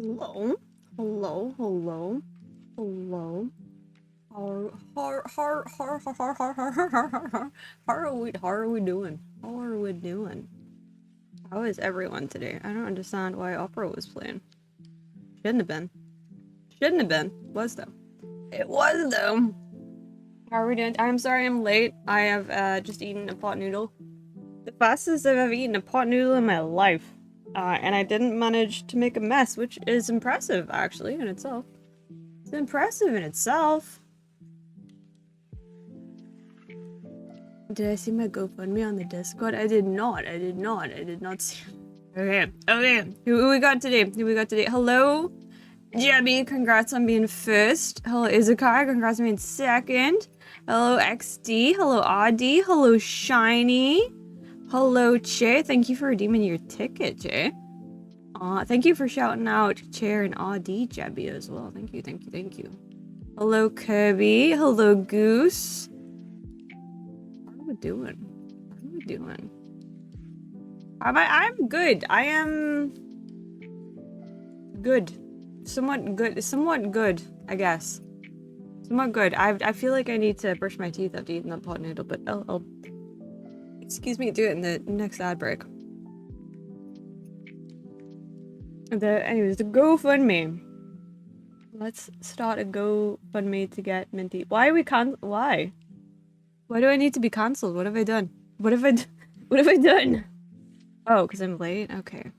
Hello? Hello? Hello? Hello? How are we doing? How are we doing? How is everyone today? I don't understand why opera was playing. Shouldn't have been. Shouldn't have been. Was though. It was though. How are we doing? I'm sorry I'm late. I have just eaten a pot noodle. The fastest I've ever eaten a pot noodle in my life. And I didn't manage to make a mess, which is impressive actually in itself. It's impressive in itself. Did I see my GoFundMe on the Discord? I did not. I did not see. Okay. Who we got today? Hello, Jebby. Congrats on being first. Hello, Izakai. Congrats on being second. Hello, XD. Hello, Audi. Hello, Shiny. Hello, Che. Thank you for redeeming your ticket, Che. Thank you for shouting out Chair and Audi, Jebby, as well. Thank you. Hello, Kirby. Hello, Goose. How are we doing? I'm good. I am good. Somewhat good, I guess. Somewhat good. I feel like I need to brush my teeth after eating that pot noodle, but I'll excuse me, do it in the next ad break. Anyways, the GoFundMe. Let's start a GoFundMe to get Minty. Why do I need to be cancelled? What have I done? What have I done? Oh, because I'm late? Okay.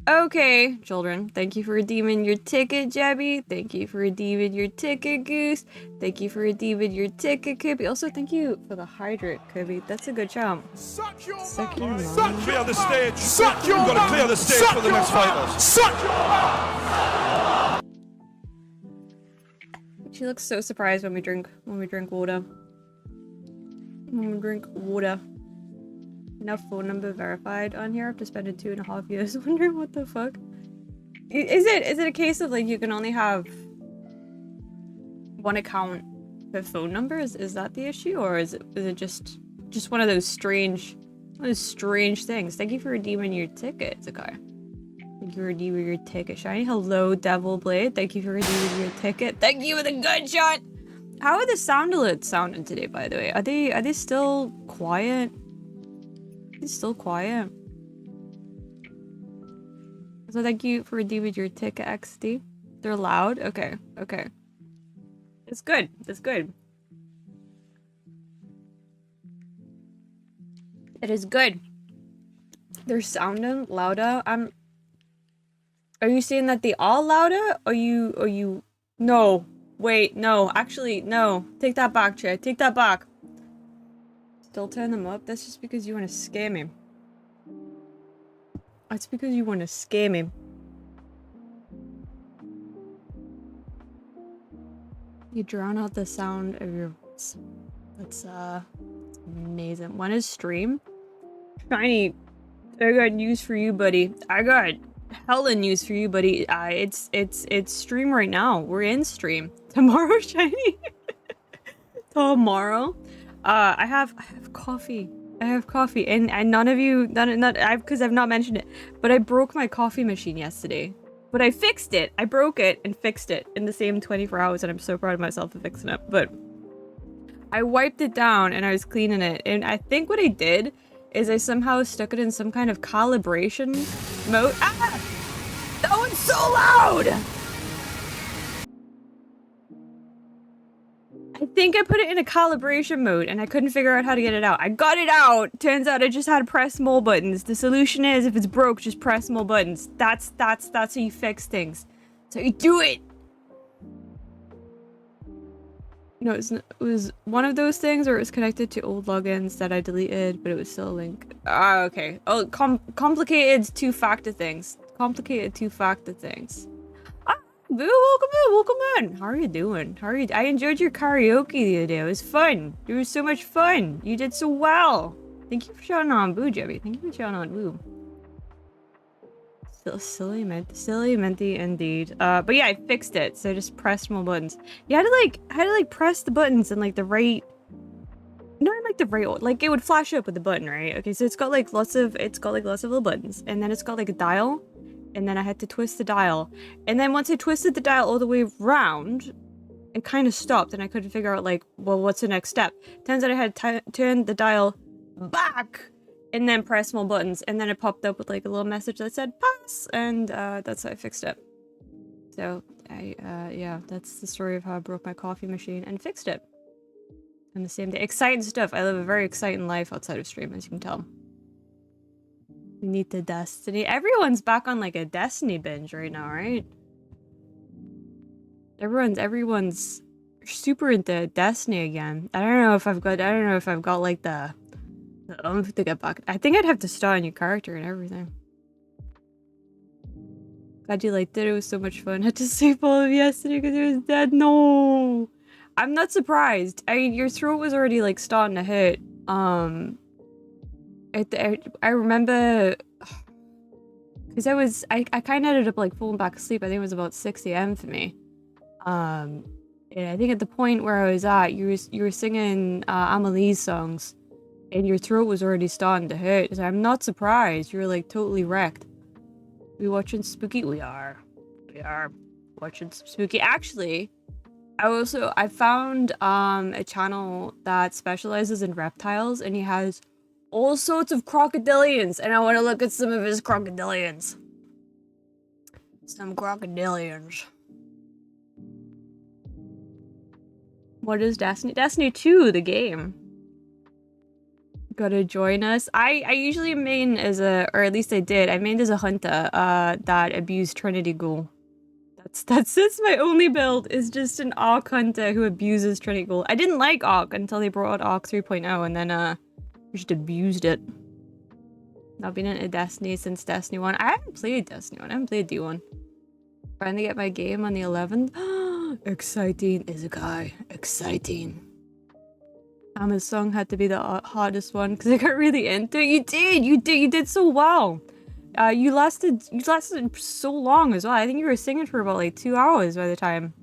Okay, children. Thank you for redeeming your ticket, Jebby. Thank you for redeeming your ticket, Goose. Thank you for redeeming your ticket, Kirby. Also, thank you for the hydrate, Kirby. That's a good job. Suck your mom. Clear the stage. Suck your mom. You've got to clear the stage for the next fighters. Suck your mom. She looks so surprised when we drink water. Enough phone number verified on here after spending 2.5 years wondering what the fuck. Is it a case of like you can only have one account per phone number? Is that the issue, or is it just one of those strange things? Thank you for redeeming your ticket, Zakai. Thank you for redeeming your ticket, Shiny. Hello, Devil Blade. Thank you for redeeming your ticket. Thank you for the gunshot. How are the sound alerts sounding today, by the way? Are they still quiet? It's still quiet. So thank you for redeeming your ticket, XD. They're loud? Okay. It's good. It is good. They're sounding louder. Are you saying that they all louder? Are you... No. Wait, no. Actually, no. Take that back, Che. Take that back. Still turn them up? That's just because you want to scare me. That's because you want to scare me. You drown out the sound of your voice. That's amazing. When is stream? Shiny, I got news for you, buddy. I got hella news for you, buddy. It's stream right now. We're in stream. Tomorrow, Shiny? Tomorrow? I have coffee. And none of you, because I've not mentioned it, but I broke my coffee machine yesterday. But I fixed it. I broke it and fixed it in the same 24 hours, and I'm so proud of myself for fixing it. But I wiped it down and I was cleaning it, and I think what I did is I somehow stuck it in some kind of calibration mode. Ah! That one's so loud! I think I put it in a calibration mode and I couldn't figure out how to get it out. I got it out. Turns out I just had to press more buttons. The solution is if it's broke, just press more buttons. That's how you fix things. That's how you do it. No, it was one of those things where it was connected to old logins that I deleted, but it was still a link. Ah, okay. Oh, complicated two-factor things. Boo, welcome in. How are you doing? I enjoyed your karaoke the other day. It was fun. It was so much fun. You did so well. Thank you for shouting on Boo, Jebby. Thank you for shouting on Boo. Silly Minty indeed. But yeah, I fixed it. So I just pressed more buttons. You had to press the buttons in like the right. No, in like the right, like it would flash up with the button, right? Okay, so it's got like lots of little buttons, and then it's got like a dial. and then I had to twist the dial. And then once I twisted the dial all the way around, it kind of stopped, and I couldn't figure out, like, well, what's the next step? Turns out I had to turn the dial back, and then press more buttons, and then it popped up with, like, a little message that said, pass, and that's how I fixed it. So, yeah, that's the story of how I broke my coffee machine and fixed it. On the same day. Exciting stuff. I live a very exciting life outside of stream, as you can tell. We need the Destiny. Everyone's back on, like, a Destiny binge right now, right? Everyone's super into Destiny again. I don't know if I've got like the oomph to get back. I think I'd have to start a new character and everything. Glad you liked it. It was so much fun. I had to save all of yesterday because it was dead. No, I'm not surprised. I mean, your throat was already like starting to hurt. I remember because I kind of ended up like falling back asleep. I think it was about 6 a.m. for me. And I think at the point where I was at, you were singing Amelie's songs, and your throat was already starting to hurt. So I'm not surprised. You were like totally wrecked. We watching spooky? We are watching some spooky. Actually, I found a channel that specializes in reptiles, and he has all sorts of crocodilians, and I want to look at some of his crocodilians. Some crocodilians. What is Destiny? Destiny 2, the game. Gotta join us. I usually main as a, or at least I did. I mained as a hunter that abused Trinity Ghoul. That's my only build, is just an Arc hunter who abuses Trinity Ghoul. I didn't like Arc until they brought out Arc 3.0, and then just abused it. I've been into Destiny since Destiny 1. I haven't played Destiny 1. I haven't played D1. Finally get my game on the 11th. Exciting, Izakai. Exciting. Ama's song had to be the hardest one because I got really into it. You did so well. You lasted so long as well. I think you were singing for about like 2 hours by the time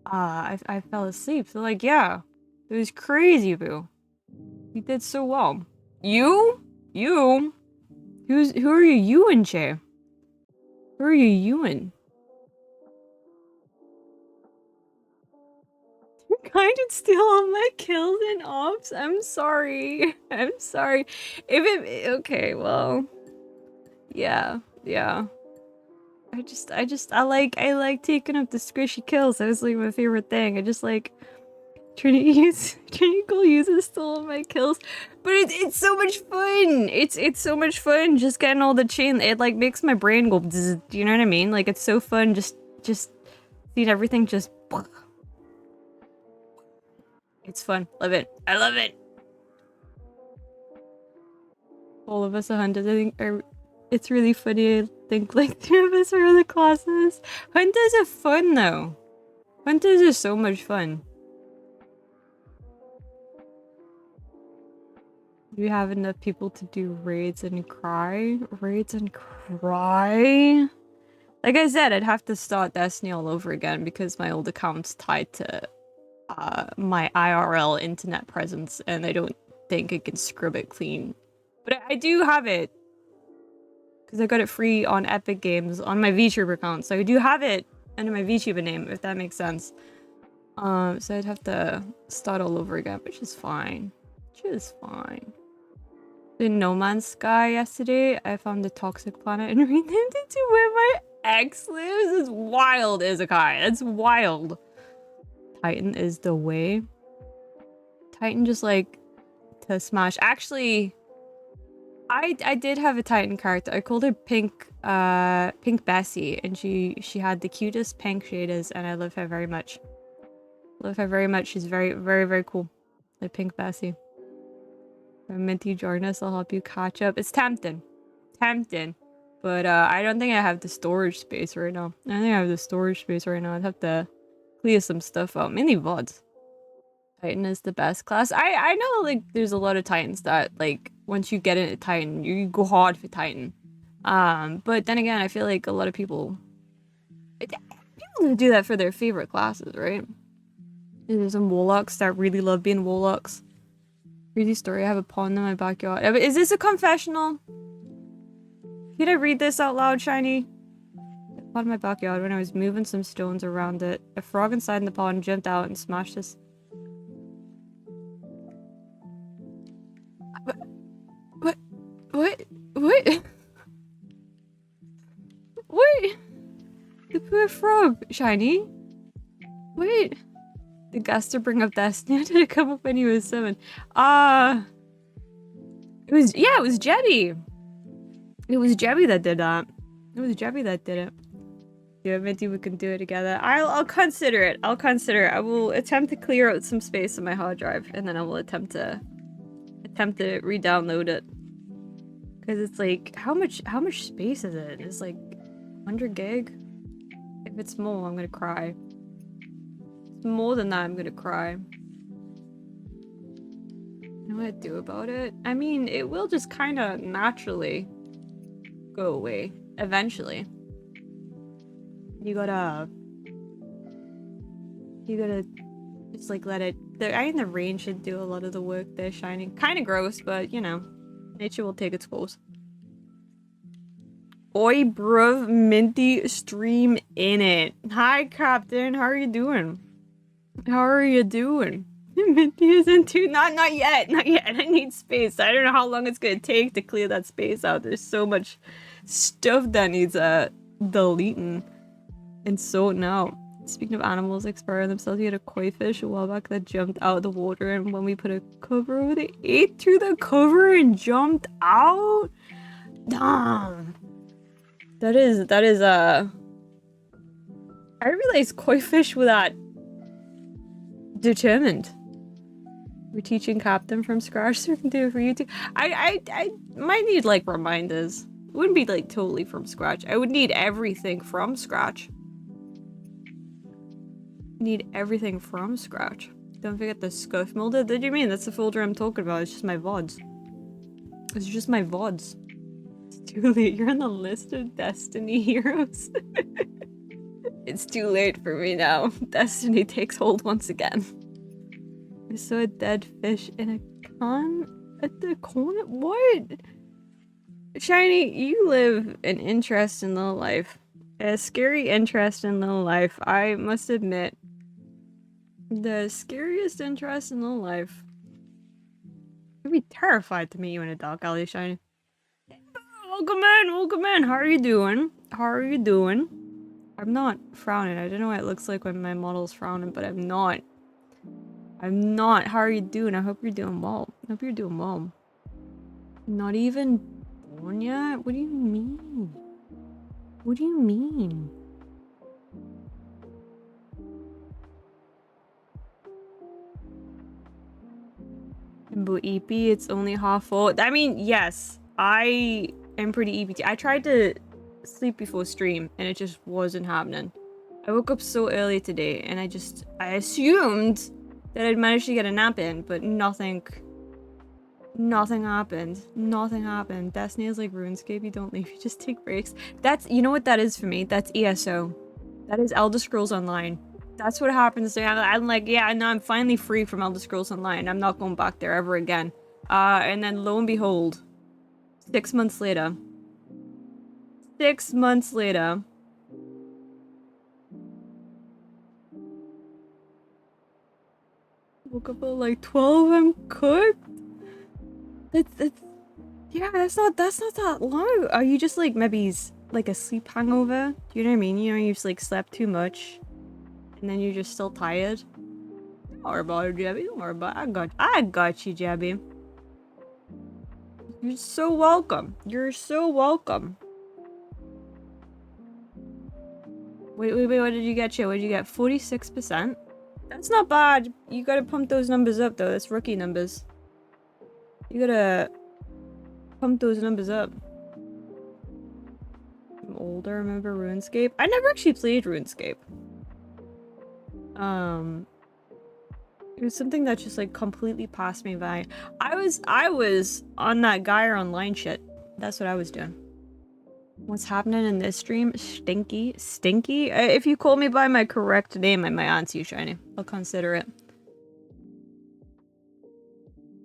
I fell asleep. So like, yeah, it was crazy, boo. You did so well. You? Who are you in, Che? Who are you in? Kind of steal all my kills and ops. I'm sorry. I'm sorry. If it okay, well, yeah. I like taking up the squishy kills. That was like my favorite thing. I just like Trinity Ghoul uses still all my kills, but it's so much fun. It's so much fun just getting all the chain. It like makes my brain go. Do you know what I mean? Like it's so fun just seeing everything just. It's fun. Love it. I love it. All of us are hunters. I think it's really funny. I think like 3 of us are other classes. Hunters are fun though. Hunters are so much fun. You have enough people to do raids and cry? Raids and cry? Like I said, I'd have to start Destiny all over again because my old account's tied to my IRL internet presence, and I don't think I can scrub it clean. But I do have it because I got it free on Epic Games on my VTuber account, so I do have it under my VTuber name, if that makes sense. So I'd have to start all over again, which is fine. In No Man's Sky yesterday, I found a toxic planet and renamed it to where my ex lives. It's wild, Izakai. That's wild. Titan is the way. Titan just like to smash. Actually, I did have a Titan character. I called her Pink Bessie, and she had the cutest pink shaders, and I love her very much. She's very, very, very cool. Like Pink Bessie. When Minty join us, I'll help you catch up. It's tempting. But I don't think I have the storage space right now. I'd have to clear some stuff out. Mainly VODs. Titan is the best class. I know like there's a lot of Titans that like once you get into Titan, you go hard for Titan. But then again, I feel like a lot of people do that for their favorite classes, right? There's some Warlocks that really love being Warlocks. Crazy story, I have a pond in my backyard. Is this a confessional? Can I read this out loud, Shiny? Out of my backyard when I was moving some stones around it. A frog inside the pond jumped out and smashed this. What? What? What? Wait! The poor frog, Shiny. Wait. The gas to bring up Destiny did it come up when he was 7? It was Jebby. It was Jebby that did that. It was Jebby that did it. Yeah, maybe we can do it together. I'll consider it. I'll consider it. I will attempt to clear out some space on my hard drive, and then I will attempt to re-download it. Because it's like, how much space is it? It's like 100 gig? If it's more, I'm gonna cry. If it's more than that, I'm gonna cry. You know what to do about it? I mean, it will just kind of naturally go away eventually. You gotta just like let it. I think the rain should do a lot of the work there, Shining. Kind of gross, but you know, nature will take its course. Oi, bruv, Minty stream in it. Hi, Captain. How are you doing? How are you doing? Minty is in too. Not yet. Not yet. I need space. I don't know how long it's gonna take to clear that space out. There's so much stuff that needs deleting and sorting out. Speaking of animals expiring themselves, we had a koi fish a while back that jumped out of the water, and when we put a cover over, they ate through the cover and jumped out. Damn. That is I realized koi fish were that determined. We're teaching Captain from scratch, so we can do it for you too. I might need like reminders. It wouldn't be like totally from scratch. I would need everything from scratch. Need everything from scratch. Don't forget the scuff molded. What do you mean? That's the folder I'm talking about. It's just my VODs. It's just my VODs. It's too late. You're on the list of Destiny heroes. It's too late for me now. Destiny takes hold once again. I saw a dead fish in a con at the corner. What? Shiny, you live an interesting little life. A scary, interesting little life. I must admit. The scariest interest in little life. I'd be terrified to meet you in a dark alley, Shiny. Welcome in. How are you doing? I'm not frowning. I don't know what it looks like when my model's frowning, but I'm not. How are you doing? I hope you're doing well. Not even born yet? What do you mean? But EP, it's only half full. I mean, yes, I am pretty EPT. I tried to sleep before stream, and it just wasn't happening. I woke up so early today, and I assumed that I'd managed to get a nap in, but nothing happened. Destiny is like RuneScape, you don't leave, you just take breaks. You know what that is for me? That's ESO. That is Elder Scrolls Online. That's what happens to me. I'm like, yeah, no, I'm finally free from Elder Scrolls Online. I'm not going back there ever again. And then lo and behold, 6 months later. 6 months later. Woke up at like 12, I'm cooked. That's not that long. Are you just like, maybe like a sleep hangover? Do you know what I mean? You know, you just like slept too much. And then you're just still tired. Don't worry about it, Jebby. Don't worry about it. I got you, Jebby. You're so welcome. Wait, what did you get, What did you get? 46%? That's not bad. You gotta pump those numbers up, though. That's rookie numbers. You gotta pump those numbers up. I'm older, remember RuneScape? I never actually played RuneScape. It was something that just like completely passed me by. I was on that Gaia Online shit. That's what I was doing. What's happening in this stream? Stinky? If you call me by my correct name, I might answer you, Shiny. I'll consider it.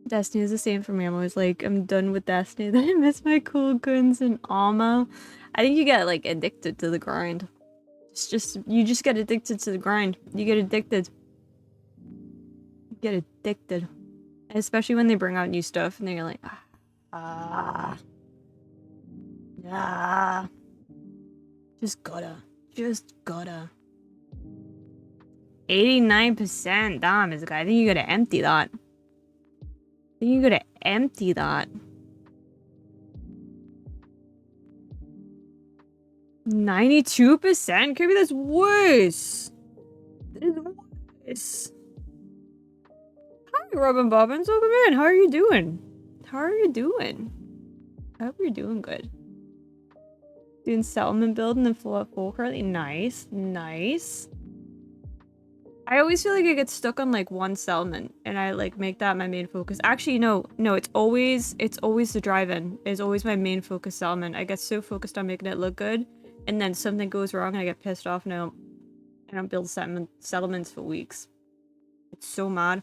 Destiny is the same for me. I'm always like, I'm done with Destiny. Then I miss my cool guns and armor. I think you get like addicted to the grind. You just get addicted to the grind. You get addicted. You get addicted. Especially when they bring out new stuff and then you're like, ah. Just gotta. 89%. Damn, is I think you gotta empty that. 92%? Kirby, that's worse. That is worse. Hi, Robin Bobbins. Welcome in. How are you doing? I hope you're doing good. Doing settlement building and full currently. Nice. I always feel like I get stuck on like one settlement and I like make that my main focus. Actually, no, it's always the drive-in. It's always my main focus settlement. I get so focused on making it look good and then something goes wrong and I get pissed off and I don't build settlements for weeks. It's so mad.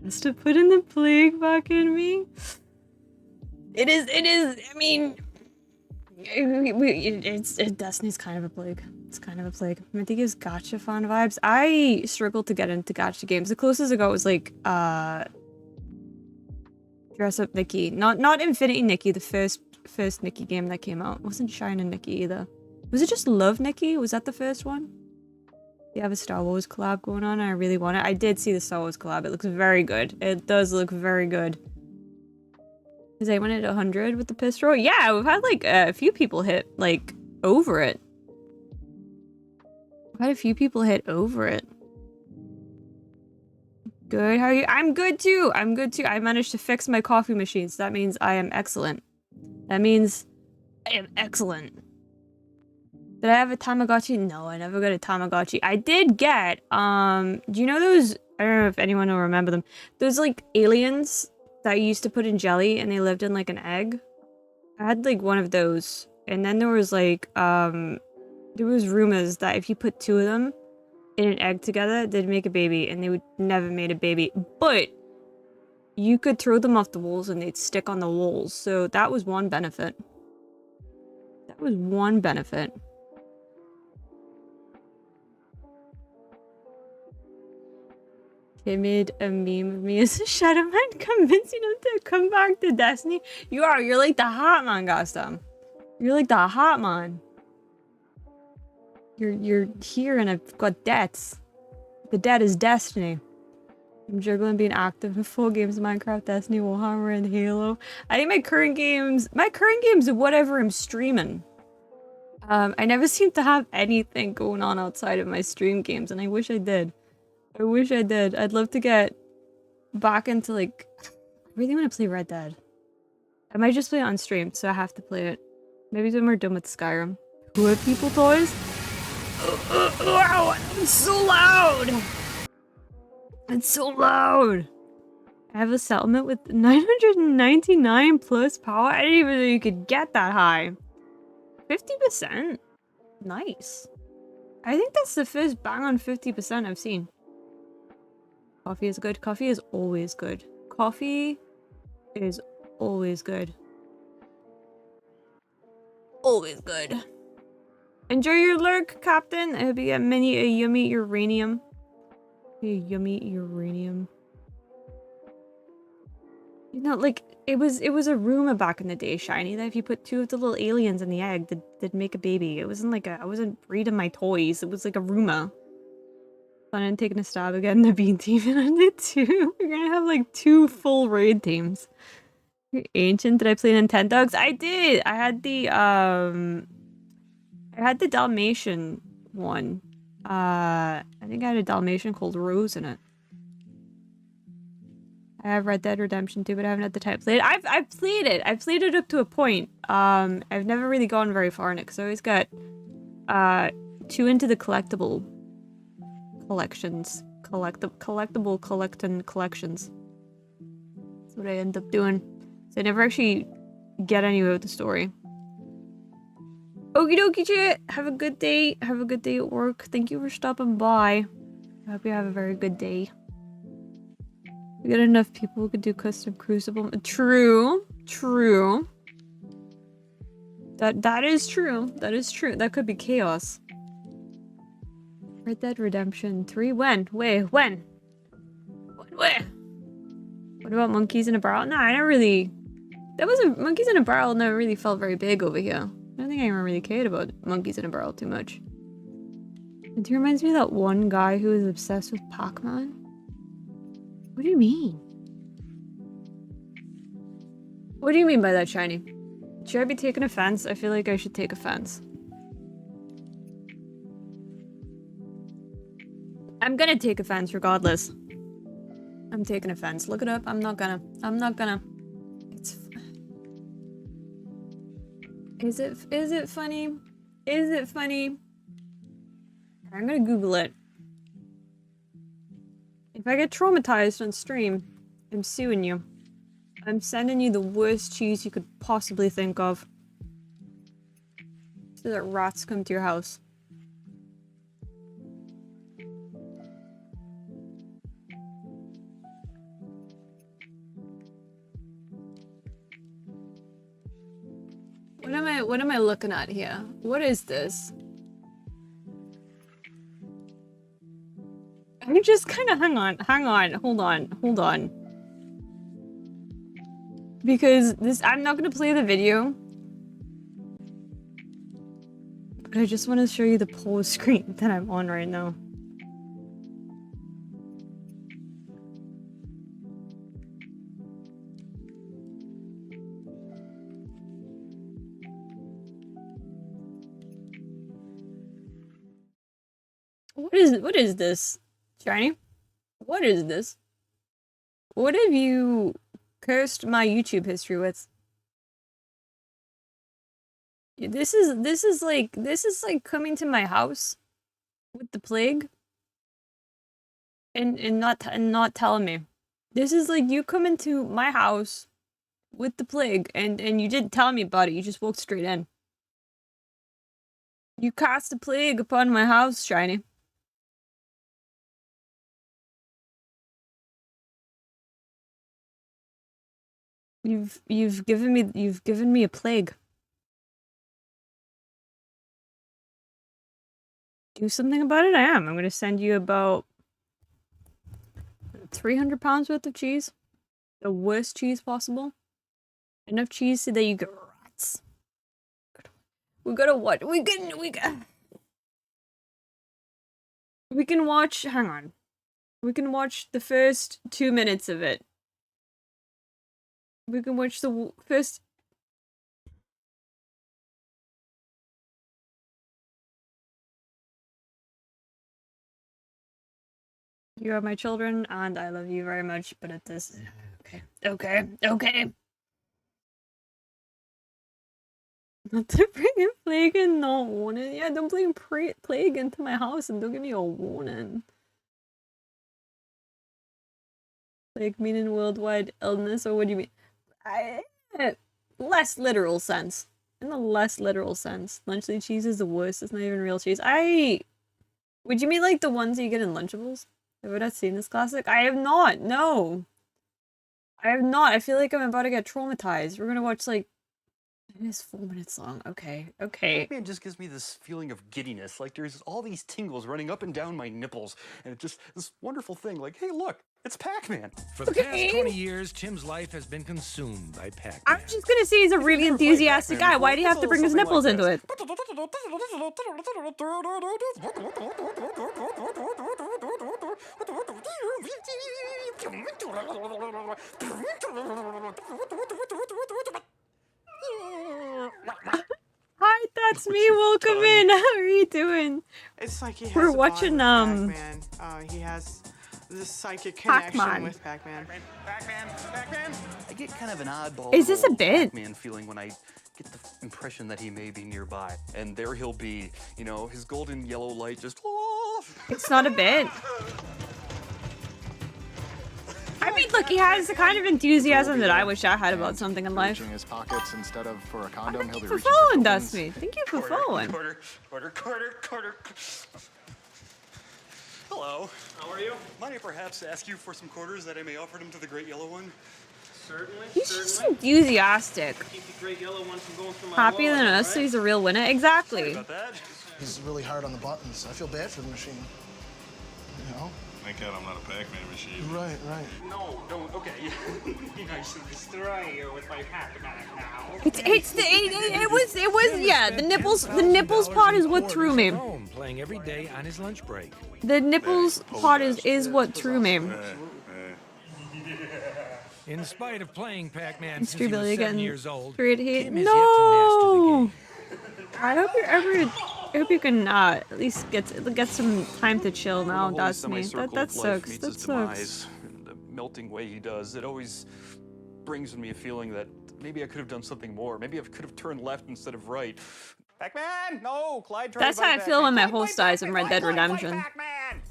Has to put in the plague back in me. It is, I mean, Destiny's kind of a plague. It's kind of a plague. Mintii gives gacha fun vibes. I struggled to get into gacha games. The closest I got was like, Dress Up Nikki. Not Infinity Nikki, the first Nikki game that came out. It wasn't Shining Nikki either. Was it just Love Nikki? Was that the first one? They have a Star Wars collab going on and I really want it. I did see the Star Wars collab. It looks very good. It does look very good. Is anyone at 100 with the pistol? Yeah, we've had like a few people hit like over it. Good, how are you? I'm good too. I managed to fix my coffee machine, so that means I am excellent. Did I have a Tamagotchi? No, I never got a Tamagotchi. I did get, do you know those, I don't know if anyone will remember them, those like aliens that you used to put in jelly and they lived in like an egg? I had like one of those. And then there was like, there was rumors that if you put two of them in an egg together, they'd make a baby and they would never made a baby. But you could throw them off the walls and they'd stick on the walls. So that was one benefit. They made a meme of me as a shadow man convincing him to come back to Destiny. You're like the hot man, Gaston. You're like the hot man. You're here and I've got debts. The debt is Destiny. I'm juggling being active in full games of Minecraft, Destiny, Warhammer, and Halo. I think my current games are whatever I'm streaming. I never seem to have anything going on outside of my stream games, and I wish I did. I'd love to get back into like, I really want to play Red Dead. I might just play it on stream, so I have to play it. Maybe when we're done with Skyrim. Who have people toys? Wow, it's so loud! It's so loud! I have a settlement with 999 plus power. I didn't even know you could get that high. 50%? Nice. I think that's the first bang on 50% I've seen. Coffee is good. Coffee is always good. Coffee is always good. Always good. Enjoy your lurk, Captain. I hope you get a yummy uranium. You know, like, it was a rumor back in the day, Shiny, that if you put two of the little aliens in the egg, they'd make a baby. It wasn't like I wasn't breeding my toys. It was like a rumor. Planning on taking a stab again in the bean team and I did too. We're gonna have like 2 full raid teams. You're ancient. Did I play Nintendogs? I did! I had the Dalmatian one. I think I had a Dalmatian called Rose in it. I have Red Dead Redemption 2, but I haven't had the time to play it. I've played it. I've played it up to a point. I've never really gone very far in it because I always got too into the collectible collections. Collectible collections. That's what I end up doing. So I never actually get anywhere with the story. Okie dokie, chat. Have a good day. Have a good day at work. Thank you for stopping by. I hope you have a very good day. We got enough people who could do custom crucible. True. True. That is true. That is true. That could be chaos. Red Dead Redemption 3. When? Wait, when? Where? What about Monkeys in a Barrel? Nah, I never really... That wasn't... Monkeys in a Barrel never really felt very big over here. I don't think anyone really cared about Monkeys in a Barrel too much. It reminds me of that one guy who was obsessed with Pac-Man. What do you mean? What do you mean by that, Shiny? Should I be taking offense? I feel like I should take offense. I'm gonna take offense regardless. I'm taking offense. Look it up. I'm not gonna. It's... Is it funny? Is it funny? I'm gonna Google it. If I get traumatized on stream, I'm suing you. I'm sending you the worst cheese you could possibly think of. So that rats come to your house. What am I looking at here? What is this? I'm just kind of hold on. Because I'm not gonna play the video. But I just want to show you the pause screen that I'm on right now. What is this? Shiny? What is this? What have you cursed my YouTube history with? This is like coming to my house with the plague and not telling me. This is like you coming to my house with the plague and you didn't tell me about it. You just walked straight in. You cast a plague upon my house, Shiny. You've given me a plague. Do something about it. I am. I'm gonna send you about 300 pounds worth of cheese. The worst cheese possible. Enough cheese so that you get rats. We gotta watch. We can watch. Hang on. We can watch the first 2 minutes of it. We can watch the first. You are my children, and I love you very much, but at this... Okay. Not to bring a plague in, no warning. Yeah, don't bring plague into my house and don't give me a warning. Plague meaning worldwide illness, or what do you mean? Less literal sense. In the less literal sense. Lunchly cheese is the worst, it's not even real cheese. Would you mean like the ones that you get in Lunchables? Have I not seen this classic? I have not, no. I have not. I feel like I'm about to get traumatized. We're gonna watch like... It is 4 minutes long. Okay. Pac-Man just gives me this feeling of giddiness. Like there's all these tingles running up and down my nipples. And it's just this wonderful thing. Like, hey, look, it's Pac-Man. For the past 20 years, Tim's life has been consumed by Pac-Man. I'm just gonna say he's a really enthusiastic guy. Why do you have to bring his nipples into it? Hi, that's me. Welcome in. How are you doing? It's like he has We're a watching bond with Pac-Man. He has this psychic connection Pac-Man. with Pac-Man. Pac-Man. I get kind of an oddball Is this a bit? Pac-Man feeling when I get the impression that he may be nearby. And there he'll be, you know, his golden yellow light just... It's not a bit. I mean, mean, look, he has the kind of enthusiasm that I wish I had about something in life. Reaching his pockets instead of for a condom. Thank He'll you be for reaching following, tokens. Dustme. Thank you for Quarter, following. quarter. Hello. How are you? Might I perhaps ask you for some quarters that I may offer them to the great yellow one? Certainly. He's just enthusiastic. Keep the great yellow one from going through my Happier wallet, than us, so right? he's a real winner. Exactly. About that. He's really hard on the buttons. I feel bad for the machine. You know? Thank God I'm not a Pac-Man machine. Right. No, don't. Okay. I should destroy you with my Pac-Man now. It was yeah. The nipples part is what threw me. Playing every day on his lunch break. The nipples part is what threw me. In spite of playing Pac-Man It's since he was really 7 getting years old, straight hit. Tim has yet to master the No. game. I hope you can at least get some time to chill now. The That's holy me. semicircle That of life sucks. meets That its sucks. demise. The melting way he does, it always brings me a feeling that maybe I could have done something more. Maybe I could have turned left instead of right. Pac-Man! No, Clyde tried That's to how fight I feel when my Pac-Man. host dies in Red Dead Redemption. Pac-Man!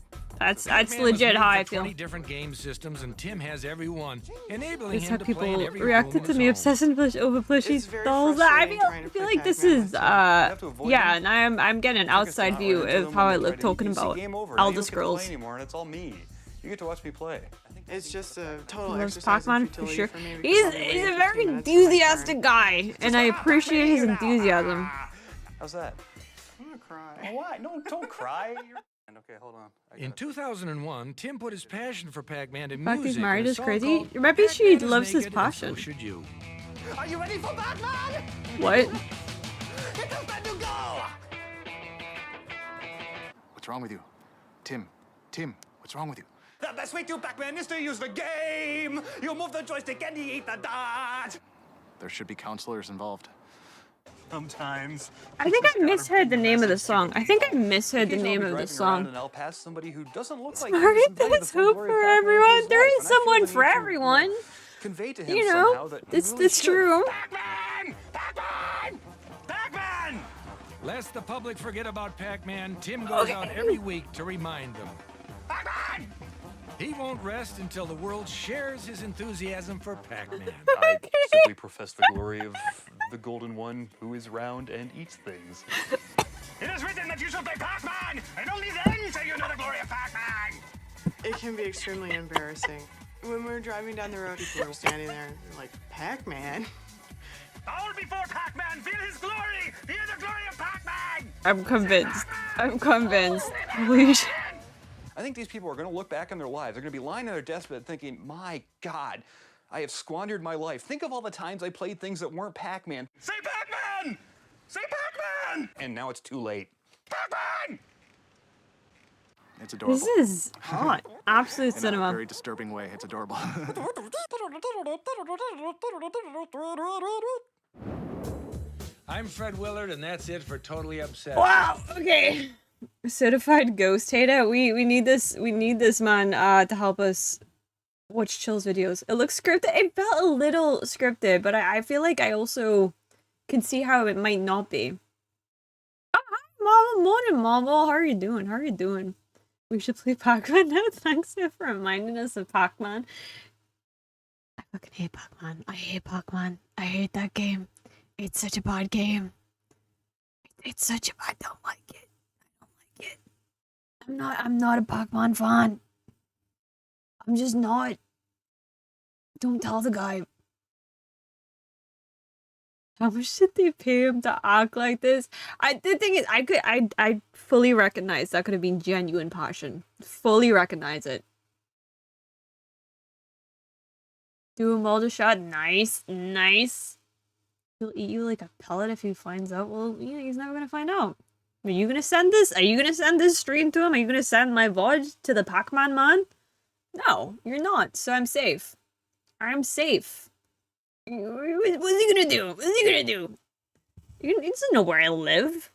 That's Pac-Man was legit made how for I feel. 20 different game systems, and Tim has every one, enabling It's how him to play in people every reacted room to of me his home. obsessing over plushy It's very dolls. I frustrating feel, trying to I feel play like this Pac-Man is with have to avoid yeah, them. and I'm getting an outside view of how I look talking about Elder Scrolls. Anymore, and it's all me. You get to watch me play. It's just a total Loves exercise in Pac-Man for futility sure. for me because He's I'll be waiting a 15 very minutes for my enthusiastic turn. guy, and I appreciate his enthusiasm. How's that? I'm gonna cry. Why? No, don't cry. Okay, hold on. In 2001, Tim put his passion for Pac-Man to The fact music. he's married in a is song crazy. called Maybe she Pac-Man is loves his Naked and passion. So should you. Are you ready for Batman? What? Here comes the new go! What's wrong with you? Tim, what's wrong with you? The best way to Pac-Man is to use the game. You move the joystick and you eat the dot. There should be counselors involved. Sometimes. I think I misheard the name of the song. I think I misheard the Occasionally name I'll be of the driving around song. And I'll pass somebody who doesn't look like Sorry, him, and tell you the there's full hope glory of for Pac-Man in everyone. his There life, is and I feel someone the for need to, everyone. Convey to him You somehow know, that he it's really should. true. Pac-Man! Lest the public forget about Pac-Man, Tim goes out every week to remind them. Pac-Man! He won't rest until the world shares his enthusiasm for Pac-Man. I simply profess the glory of the Golden One who is round and eats things. It is written that you shall play Pac-Man, and only then shall you know the glory of Pac-Man. It can be extremely embarrassing. When we're driving down the road, people are standing there and they're like, Pac-Man? All before Pac-Man, feel his glory! Hear the glory of Pac-Man! I'm convinced. I'm convinced. Holy shit. I think these people are going to look back on their lives. They're going to be lying on their deathbed thinking, my God, I have squandered my life. Think of all the times I played things that weren't Pac-Man. Say Pac-Man! Say Pac-Man! And now it's too late. Pac-Man! It's adorable. This is hot. Absolute In a cinema. very disturbing way. It's adorable. I'm Fred Willard, and that's it for Totally Upset. Wow. Okay. Certified ghost hater. We need this. We need this man to help us watch Chill's videos. It looks scripted. It felt a little scripted, but I feel like I also can see how it might not be. Oh, hi, Marvel. Morning, Marvel. How are you doing? How are you doing? We should play Pac-Man now. Thanks for reminding us of Pac-Man. I fucking hate Pac-Man. I hate Pac-Man. I hate that game. It's such a bad game. It's such a... I don't like it. I don't like it. I'm not a Pac-Man fan. I'm just not. Don't tell the guy. How much did they pay him to act like this? The thing is, I fully recognize that could have been genuine passion. Fully recognize it. Do a Mulder shot. Nice, nice. He'll eat you like a pellet if he finds out. Well, yeah, he's never gonna find out. Are you gonna send this? Are you gonna send this stream to him? Are you gonna send my VOD to the Pac-Man man? No, you're not. So I'm safe. I'm safe. What's he gonna do? What's he gonna do? He doesn't know where I live.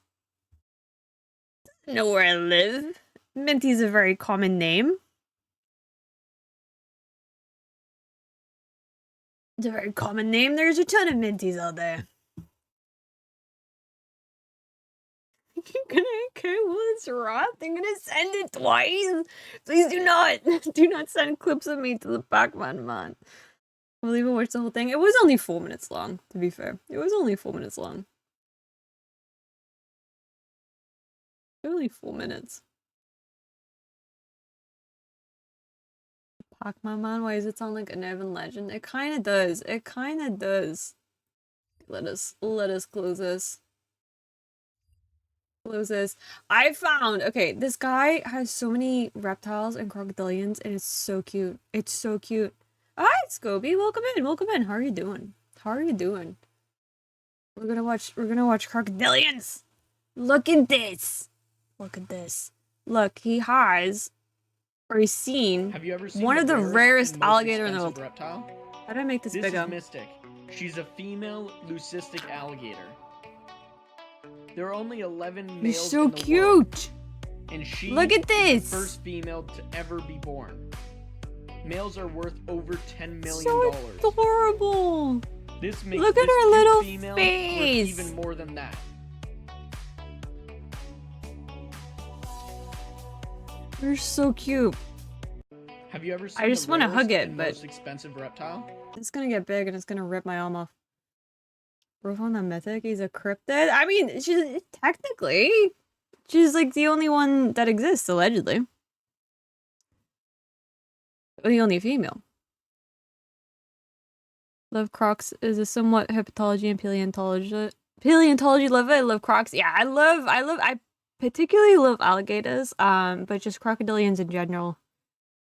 Doesn't know where I live. Mintie's a very common name. It's a very common name. There's a ton of Minties out there. You're gonna kill Willis Roth? They're gonna send it twice? Please do not! Do not send clips of me to the Pac-Man man. We'll even watch the whole thing. It was only 4 minutes long, to be fair. It was only 4 minutes long. Only 4 minutes. Pac-Man man, why does it sound like an urban legend? It kinda does. It kinda does. Let us close this. Close this. I found, okay, this guy has so many reptiles and crocodilians, and it's so cute. It's so cute. Alright, Scobie, welcome in, welcome in. How are you doing? How are you doing? We're gonna watch crocodilians. Look at this. Look at this. Look, he has, or he's seen, Have you ever seen one of the rarest and most alligator in the expensive world. reptile? How do I make this This bigger? is Mystic. She's a female leucistic alligator. There are only 11 He's males so in the world, cute. and she Look at is this. the first female to ever be born. Males are worth over $10 million. So adorable. This makes Look at this her cute little female face. worth even more than that. You're so cute. Have you ever seen I just the want to rarest hug it, and but most expensive reptile? it's gonna get big and it's gonna rip my arm off. Rohan the Mythic, he's a cryptid. I mean, she's technically, she's like the only one that exists, allegedly. The only female. Love Crocs is a somewhat herpetology and paleontology lover. I love Crocs. Yeah, I particularly love alligators, but just crocodilians in general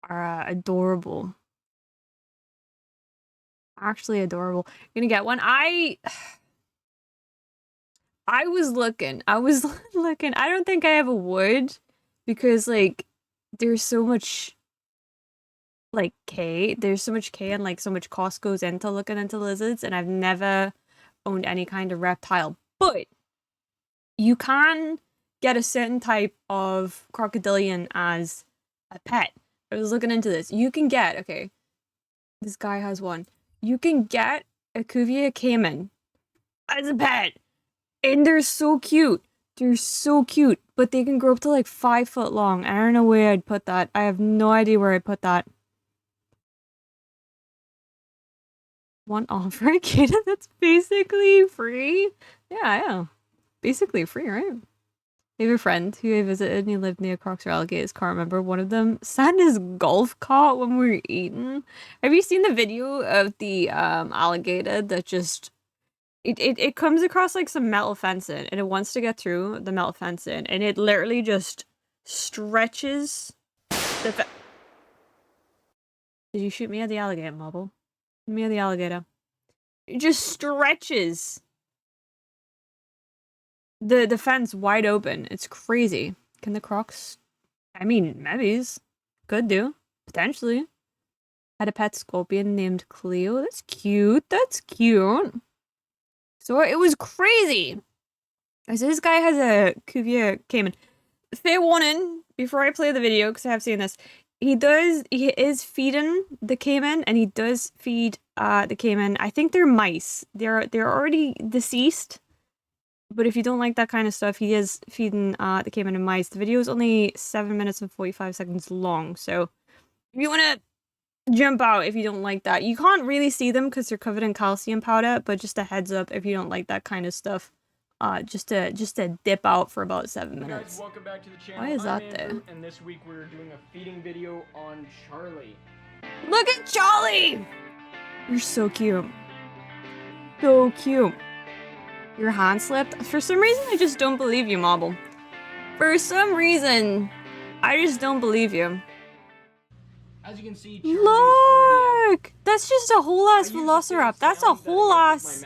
are adorable. Actually adorable. You're gonna get one. I was looking. I don't think I ever would, because like there's so much like there's so much K and like so much cost goes into looking into lizards, and I've never owned any kind of reptile. But you can get a certain type of crocodilian as a pet. I was looking into this. You can get, okay, this guy has one. You can get a Cuvier caiman as a pet. And they're so cute. They're so cute. But they can grow up to like 5 foot long. I don't know where I'd put that. I have no idea where I'd put that. One offer a kid that's basically free? Yeah. Basically free, right? I have a friend who I visited and he lived near Crocs or alligators. Can't remember. One of them sat in his golf cart when we were eating. Have you seen the video of the alligator that just... It comes across like some metal fencing and it wants to get through the metal fencing and it literally just stretches the Did you shoot me at the alligator, Marble? Shoot me at the alligator. It just stretches the fence wide open. It's crazy. Can the Crocs... I mean, maybe. Could do. Potentially. Had a pet scorpion named Cleo. That's cute. That's cute. So it was crazy. So this guy has a Cuvier caiman. Fair warning, before I play the video, because I have seen this, he is feeding the caiman, and he does feed the caiman. I think they're mice. They're already deceased, but if you don't like that kind of stuff, he is feeding the caiman and mice. The video is only 7 minutes and 45 seconds long, so if you want to jump out if you don't like that. You can't really see them because they're covered in calcium powder, but just a heads up if you don't like that kind of stuff. Just to dip out for about 7 minutes. Guys, welcome back to the channel. Why is that I'm Andrew, and this week we're doing a feeding video on Charlie. Look at Charlie! You're so cute. So cute. Your hand slipped? For some reason, I just don't believe you, Marble. For some reason, I just don't believe you. As you can see, Charlie is already out. Look! That's just a whole ass velociraptor. That's a whole ass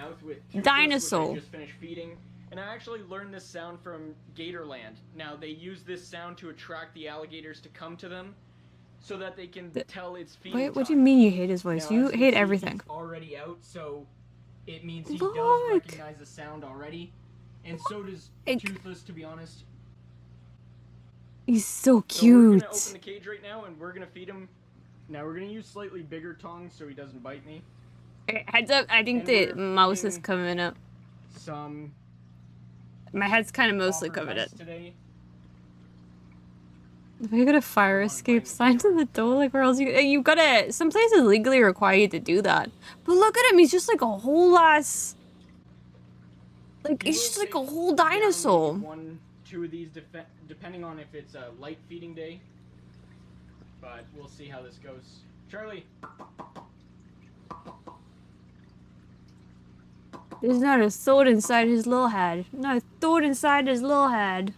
dinosaur. I just finished feeding, and I actually learned this sound from Gatorland. Now, they use this sound to attract the alligators to come to them, so that they can tell it's feeding Wait, what do time. you mean you hate his voice? Now, You as can hate see, everything. He's already out, so it means he Look. does recognize the sound already, and so does Toothless, to be honest. He's so So we're cute. gonna open the cage right now, and we're gonna feed him. Now we're gonna use slightly bigger tongs so he doesn't bite me. Heads up, I think And the we're mouse is feeding coming up. Some My head's kind of mostly offered covered us it. today. If you got a fire escape sign to the door, like where else you gotta, some places legally require you to do that. But look at him, he's just like a whole ass, like You he's will just like a take whole down maybe dinosaur. 1, 2 of these, depending on if it's a light feeding day. But we'll see how this goes. Charlie. There's not a thought inside his little head. Not a thought inside his little head.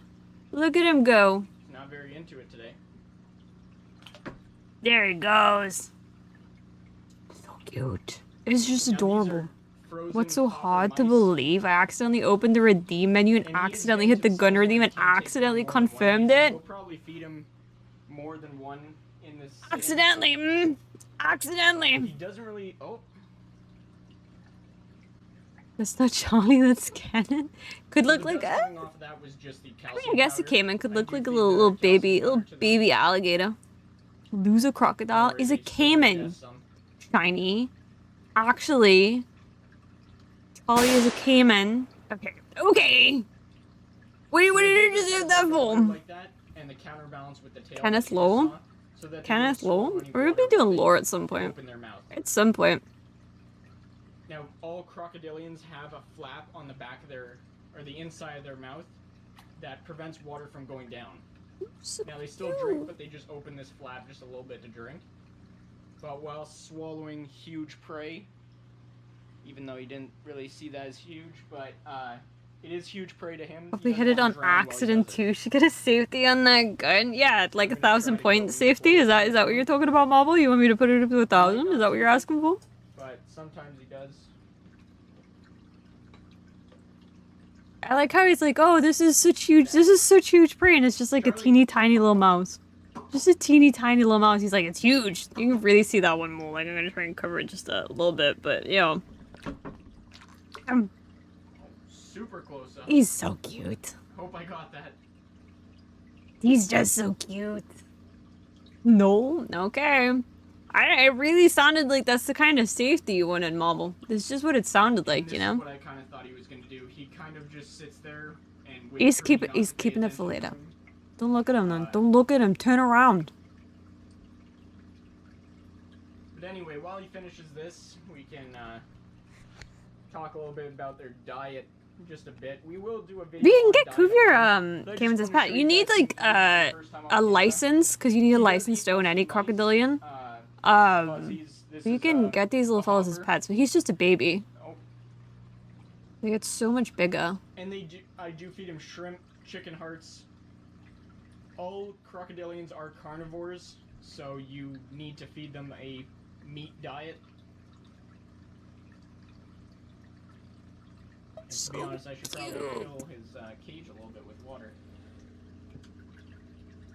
Look at him go. He's not very into it today. There he goes. So cute. It's just Now, these adorable. are frozen What's so copper hard to mice. believe? I accidentally opened the redeem menu and And he is accidentally hit the dense gun himself, redeem and he can't take accidentally more than one confirmed each. it. We'll probably feed him more than one in this. sitting. Accidentally, accidentally. He doesn't really. Oh, That's not Charlie, that's Cannon. Could look the like dust a... coming off of that was just the I calcium guess a powder. caiman could I look do like a feed little the baby, calcium little powder to them. baby alligator. Loser crocodile Don't is worry, a they still caiman. ingest some. Shiny. Actually, Charlie is a caiman. Okay, okay. What did you just do that for? Like that, and the counterbalance with the tail Kenneth that you just Lowell? saw, so that they Kenneth don't swallow Lowell? any We're gonna be water doing when they lore at some point. open their mouth. At some point. Now, all crocodilians have a flap on the back of their, or the inside of their mouth, that prevents water from going down. So Now, they still drink, but they just open this flap just a little bit to drink. But while swallowing huge prey, even though he didn't really see that as huge, but it is huge prey to him. If He we doesn't hit it wanna on drown while he accident does it. too, should get a safety on that gun. Yeah, like I'm gonna try 1,000 to point go safety. before Is that what you're talking about, Marble? You want me to put it up to 1,000? Is that what you're asking for? But sometimes he does. I like how he's like, oh, this is such huge prey, and it's just like a teeny tiny little mouse. Just a teeny tiny little mouse. He's like, it's huge. You can really see that one more. Like, I'm gonna try and cover it just a little bit, but you know. Super close up. He's so cute. Hope I got that. He's just so cute. No? Okay. It really sounded like that's the kind of safety you want in Marble. It's just what it sounded like, This you is know? what I kind of thought he was going to do. He kind of just sits there and waits He's for me keeping not he's to pay keeping it for attention to later. him. Don't look at him then. Don't look at him. Turn around. But anyway, while he finishes this, we can talk a little bit about their diet just a bit. We will do a video. You can on get diet Cuvier again, but I just caimans as wanted to pet. show You need guys like since this is the first time on a camera. license, because you need a He does license eat to own any mice, crocodilian. fuzzies. This You is, can get these little fellas as copper. pets, but he's just a baby. Oh, They get so much bigger. and I do feed him shrimp, chicken hearts. All crocodilians are carnivores, so you need to feed them a meat diet. And to be honest, I should probably fill his cage a little bit with water.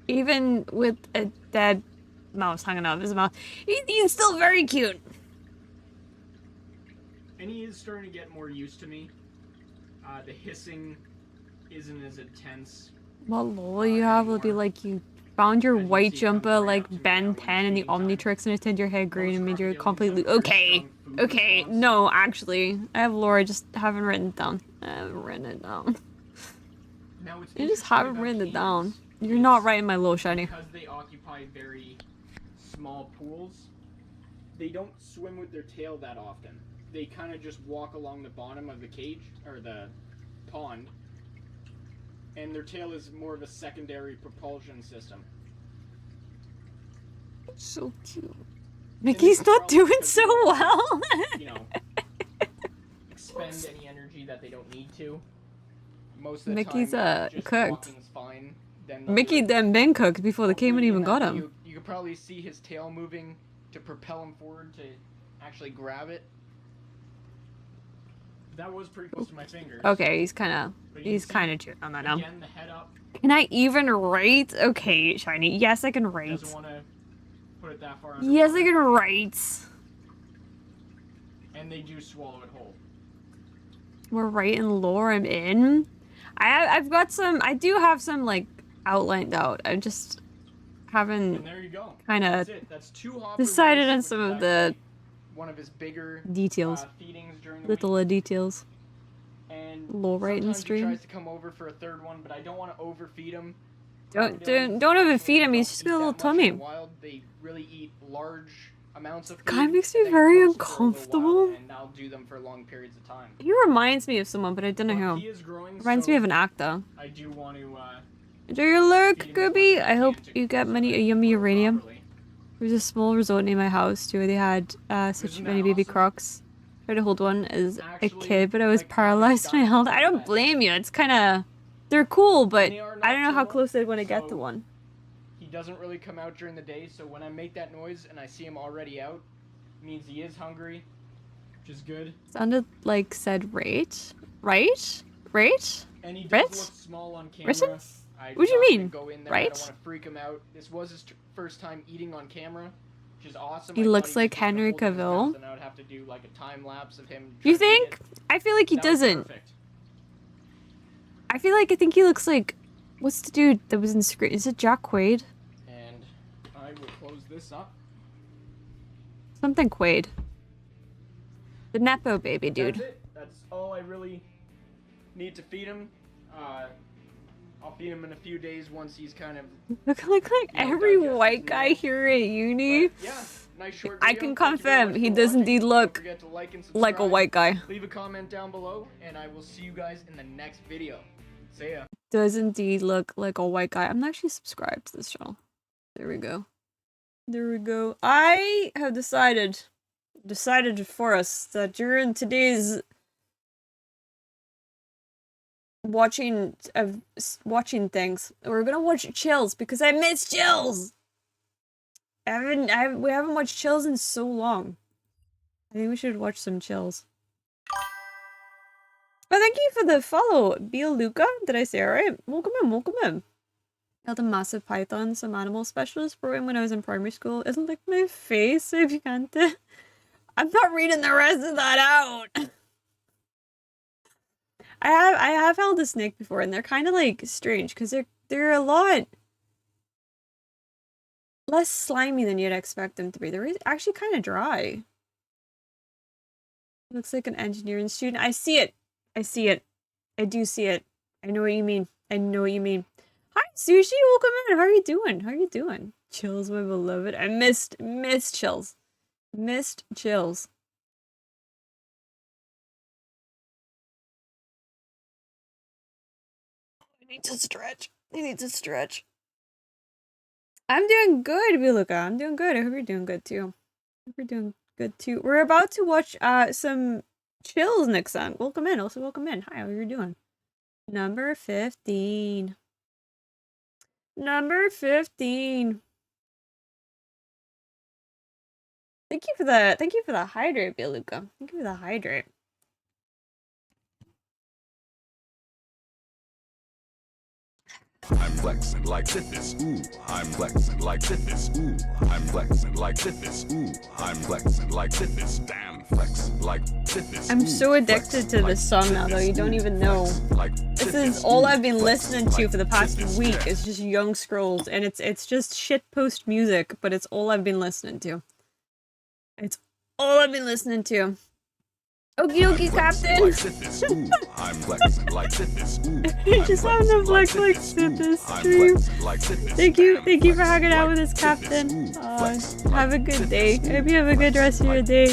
Even with a dead mouse hanging out of his mouth, he's still very cute. And he is starting to get more used to me. The hissing isn't as intense. What lol you have will be like you found your As you white see, it jumper comes right like up to me Ben now when 10 in the it's feeding time. Omnitrix and it turned your hair green Most and made you crocodilians completely have a very okay. strong food Okay, response. no, actually, I have lore. I just haven't written it down. I haven't written it down. Now, what's You just interesting haven't about written it down. caimans You're is not writing my low shiny. Because they occupy very small pools, they don't swim with their tail that often. They kind of just walk along the bottom of the cage, or the pond, and their tail is more of a secondary propulsion system. So cute. And Mickey's this is not probably doing because so they don't, well. You know, expend any energy that they don't need to. Most of the Mickey's, time, just cooked. walking's fine. Then they'll Mickey do it. then been cooked before the Hopefully caiman in even that got video, him. You could probably see his tail moving to propel him forward to actually grab it. That was pretty close to my fingers. Okay, he's But you can see, kind of chewing on that now. Again, the head up. Can I even write? Okay, shiny. Yes, I can write. Doesn't want to put it that far under. Yes, I can write. And they do swallow it whole. We're writing lore. I'm in. I've got some. I do have some like outlined out. I just haven't And there you go. kind of That's it. That's 2 hopper decided mice, on which some is of the actually one of his bigger details, feedings during the little week. details. And and Low rate in sometimes he stream. tries to come over for a third one, but I don't want to overfeed him. Don't overfeed him. He's just got a little tummy. Wild, they really eat large amounts of food. Guy makes me and then very close them for a little uncomfortable. while, and I'll do them for long periods of time. He reminds me of someone, but I don't know But who. he is growing, Reminds me so of an actor. I do want to Enjoy your lurk, feed him as much Gooby. as I hope can you get so many that a he yummy can grow uranium. properly. There's a small resort near my house too. Where they had such Isn't many that baby awesome? crocs. Tried to hold one as a Actually, kid, but I was like, my paralyzed when I held it. I don't dinosaur blame you. It's kind of... They're cool, but they are I don't know how nocturnal, close I'd want to get to so- one. He doesn't really come out during the day, so when I make that noise and I see him already out, it means he is hungry, which is good. Sounded like said rate. Right? Rate? And he does Rit? look small on camera. Written? I What do you thought I'd mean? Go in there. Right? I don't want to freak him out. This was his first time eating on camera, which is awesome. He I thought looks was like just gonna Henry hold him in his Cavill. mouth and I would have to do like a time lapse of him. You trying to eat think? it. I feel like he That was doesn't. perfect. I think he looks like... What's the dude that was in Scream? Is it Jack Quaid? And I will close this up. Something Quaid. The Nepo baby dude. That's it. That's all I really need to feed him. I'll feed him in a few days once he's kind of. Look like Yeah, every digest white his guy meal. here at uni. But, yeah, nice short I video. can Thank you very confirm much he for does watching. indeed Don't look forget to like and like a subscribe. white guy. Leave a comment down below, and I will see you guys in the next video. See ya. Does indeed look like a white guy. I'm not actually subscribed to this channel. There we go. There we go. I have decided for us that during today's watching things, we're gonna watch Chills because I miss Chills. We haven't watched Chills in so long. I think we should watch some Chills. Oh, thank you for the follow, Luca. Did I say it right? Welcome in, welcome in. Held a massive python, some animal specialist program when I was in primary school. Isn't like my face, if you can't. I'm not reading the rest of that out. I have held a snake before, and they're kind of like strange because they're a lot less slimy than you'd expect them to be. They're actually kind of dry. Looks like an engineering student. I see it. I see it. I do see it. I know what you mean. I know what you mean. Hi, Sushi. Welcome in. How are you doing? How are you doing? Chills, my beloved. I missed Chills. Missed Chills. I need to stretch. I need to stretch. I'm doing good, Viluka. I'm doing good. I hope you're doing good too. I hope you're doing good too. We're about to watch some Chills, Nixon. Welcome in. Also, welcome in. Hi, how are you doing? Number 15. Number 15. Thank you for the hydrate, Viluka. Thank you for the hydrate. I'm flexing like this. Ooh, I'm flexing like this. Ooh, I'm flexing like this. Ooh, I'm flexing like this. Damn, flexing like this. I'm so addicted to this song now, though. You don't even know. This is all I've been listening to for the past week. It's just Young Scrolls, and it's just shitpost music, but it's all I've been listening to. It's all I've been listening to. Okie dokie, Captain! I'm flexing like this. You're just having to flex like this stream. Thank you for hanging out with us, Captain. Have a good day. I hope you have a good rest of your day.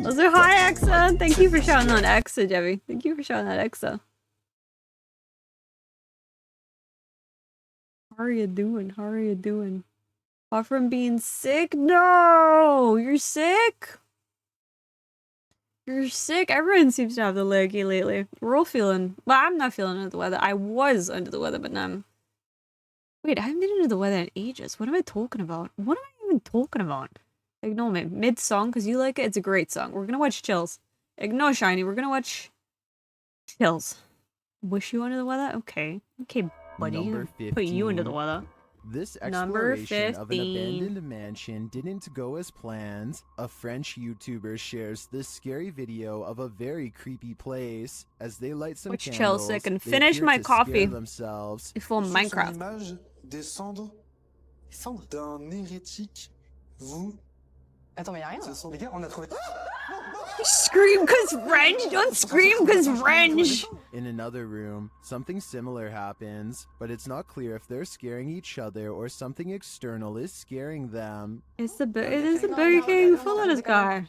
Also, hi, Exa! Thank you for shouting out Exa, Debbie. Thank you for shouting out Exa. How are you doing? How are you doing? Off from being sick? No! You're sick? You're sick. Everyone seems to have the leggy lately. We're all feeling... Well, I'm not feeling under the weather. I was under the weather, but now Wait, I haven't been under the weather in ages. What am I talking about? What am I even talking about? Ignore me. Mid-song, because you like it. It's a great song. We're gonna watch Chills. Ignore Shiny. We're gonna watch Chills. Wish you under the weather? Okay. Okay, buddy. Number Put you under the 15. weather. This Number exploration of an 15. abandoned mansion didn't go as planned. A French YouTuber shares this scary video of a very creepy place. As they light some Watch Chills candles, so I can they finish appear my to scare coffee themselves. before Minecraft. Image des cendres d'un hérétique. Vous. Attends, mais y'a rien. Ce sont les gars, on a trouvé. Scream cause wrench! Don't scream cause wrench! In another room, something similar happens, but it's not clear if they're scaring each other or something external is scaring them. It is the Burger King. Full of this guy.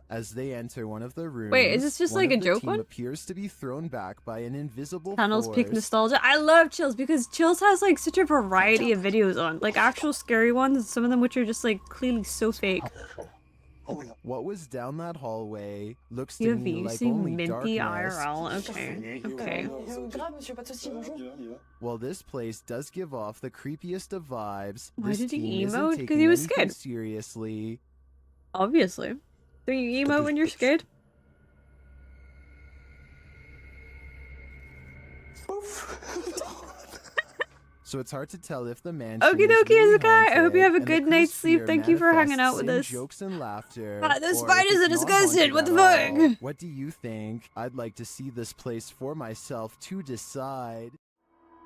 As they enter one of the rooms, Wait, is this just one like of a the joke team one? appears to be thrown back by an invisible Channels force. peak nostalgia. I love Chills because Chills has like such a variety of videos on, like actual scary ones, some of them which are just like clearly so fake. What was down that hallway looks to You me like see only Minty darkness. IRL. Okay. Okay. While this place does give off the creepiest of vibes, Why this did he team isn't emote? 'Cause taking he was anything scared. seriously. Obviously. Do you emote when you're scared? So it's hard to tell if the man. Okie dokie, Izakai. I hope you have a good night's sleep. Thank you for hanging out with us. Jokes and laughter. The or spiders if are it's not disgusting. haunted What the at all. fuck? What do you think? I'd like to see this place for myself to decide.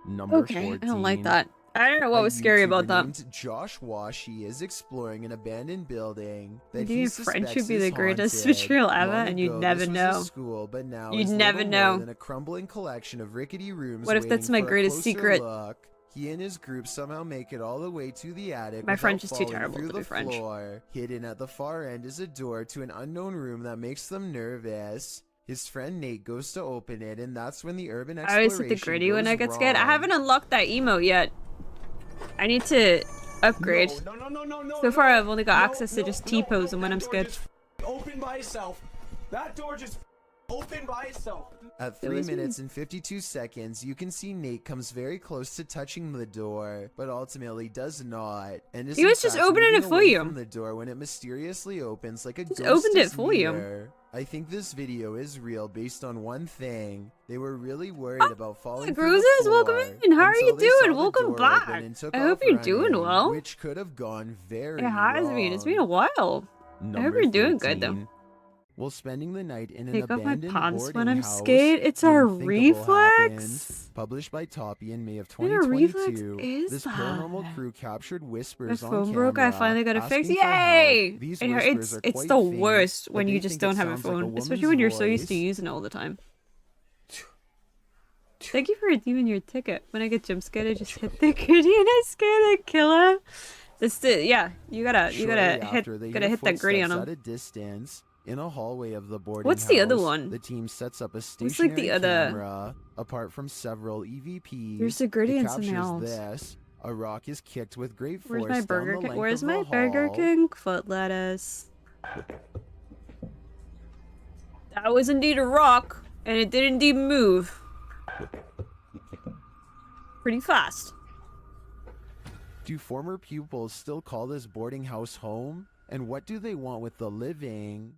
Number Okay, 14. I don't like that. I don't know what was scary about that. Named Josh Washi is exploring an abandoned building that Maybe he French would suspects be the is greatest haunted. betrayal ever, Long and you'd ago, never this was a know. school, but now You'd is never little know. more than a crumbling collection of rickety rooms. What if that's waiting my for a greatest closer secret? Look. He and his group somehow make it all the way to the attic. My without French is too falling terrible through to the be French. floor. Hidden at the far end is a door to an unknown room that makes them nervous. His friend Nate goes to open it, and that's when the urban I exploration always hit the gritty when I goes get scared. I wrong. haven't unlocked that emote yet. I need to upgrade. No, So far, I've only got access to just T-pose and when I'm scared. Open by itself. That door just opened by itself. At 3 minutes and 52 seconds, you can see Nate comes very close to touching the door, but ultimately does not. And is He was in just fact opening moving it for away you. from the door when it mysteriously opens like a Just ghost opened it is for you. near. I think this video is real based on one thing. They were really worried about falling through Bruises, the floor welcome in. How are until you they saw doing? the Welcome door back. open and took I hope off you're doing running, well. which could have gone very It has been. It's been a wrong. while. I hope Number you're doing good 13. though. While spending the night in an Take off my abandoned pants boarding when I'm house, scared. It's the a unthinkable reflex? happened. Published by Toppy in May of What kind of reflex 2022, is this that? paranormal crew captured My whispers on phone camera. broke. I finally got it fixed. asking for help. Yay! These It whispers hurts. are It's quite the faint, worst but when they you just think don't it have a sounds like phone, woman's especially when you're so used to voice. using it all the time. Thank you for redeeming your ticket. When I get jump scared, I just hit the gritty and I scare the killer. That's the yeah. You gotta Shortly after, they hear hit that gritty on footsteps him. at a distance. In a hallway of the boarding What's the other house, one? The team sets up a What's stationary like the other? camera. Apart from several EVPs, There's a gritty it and something captures else. this. A rock is kicked with great force Where's my down Burger the King? length Where's of my the Burger hall. King? Foot lettuce. That was indeed a rock, and it did indeed move. Pretty fast. Do former pupils still call this boarding house home? And what do they want with the living?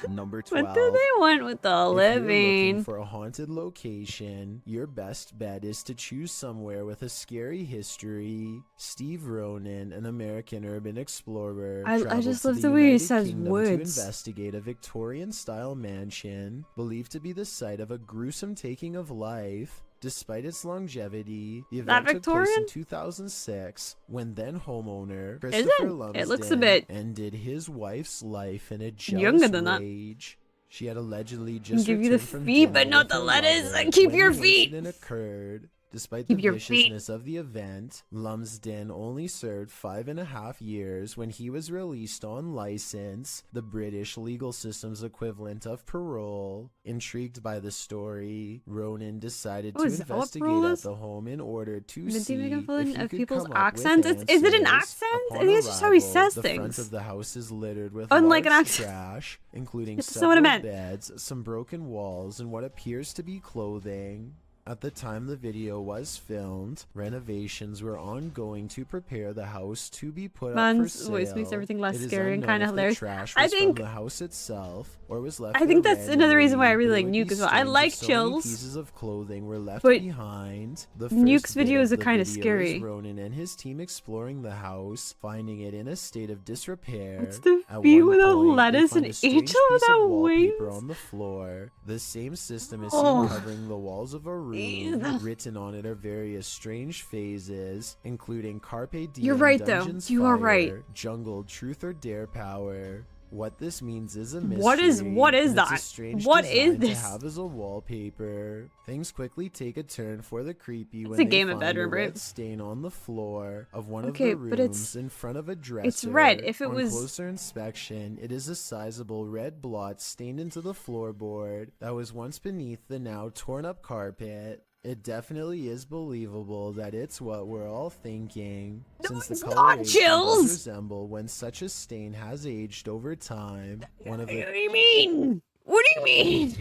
Number 12. What do they want with the If you're living? looking for a haunted location, your best bet is to choose somewhere with a scary history. Steve Ronan, an American urban explorer, I traveled just to love the the way he United says Kingdom words. to investigate a Victorian-style mansion believed to be the site of a gruesome taking of life. Despite its longevity, the That event took place Victorian? in 2006 when then homeowner Is Christopher it? Lumsden It looks a bit ended his wife's life in a jealous younger than that. rage. She had allegedly just Give you the returned from feet, but dinner not with the her lettuce. lover Keep when your the feet. incident occurred. Despite Keep the your feet. viciousness of the event, Lumsden only served 5.5 years when he was released on license, the British legal system's equivalent of parole. Intrigued by the story, Ronan decided Oh, to is that what investigate parole at is? the home in order to Minty see making if fun he of could people's come up with accents? Is it an answers. accent? I Upon think it's just how he arrival, says the front things. of the house is littered with Unlike an large accent. trash, including That's not what I several meant. beds, some broken walls, and what appears to be clothing. At the time the video was filmed, renovations were ongoing to prepare the house to be put up for Man's sale. voice makes everything less It is scary and unknown kinda if the hilarious. trash I was think- from the house itself or was left I think there that's another reason why I randomly, really but like it Nuke would as be well. I strange like if so many Chills, pieces of clothing were left but behind. The Nuke's first bit videos of are the kinda video scary. is Ronan and his team exploring the house, finding it in a state of disrepair. What's the At feet one with a point, they lettuce find and a strange angel piece of without wallpaper wings? on the floor. The same system is Oh. seen covering the walls of a room room. Jeez. Written on it are various strange phases, including Carpe Diem, You're right, though. Dungeons You are Fire, right. Jungle, Truth or Dare Power. What this means is a mystery. What is and it's that? a strange What is design this? to have as a wallpaper. Things quickly take a turn for the creepy when a they game of find bedroom, a red right? stain on the floor of one Okay, of the but rooms it's- in front of a dresser. it's red. If it On was- closer inspection, it is a sizable red blot stained into the floorboard that was once beneath the now torn up carpet. It definitely is believable that it's what we're all thinking, since the it's not, coloration does Chills! resemble when such a stain has aged over time. One of What the do you mean? What do you mean?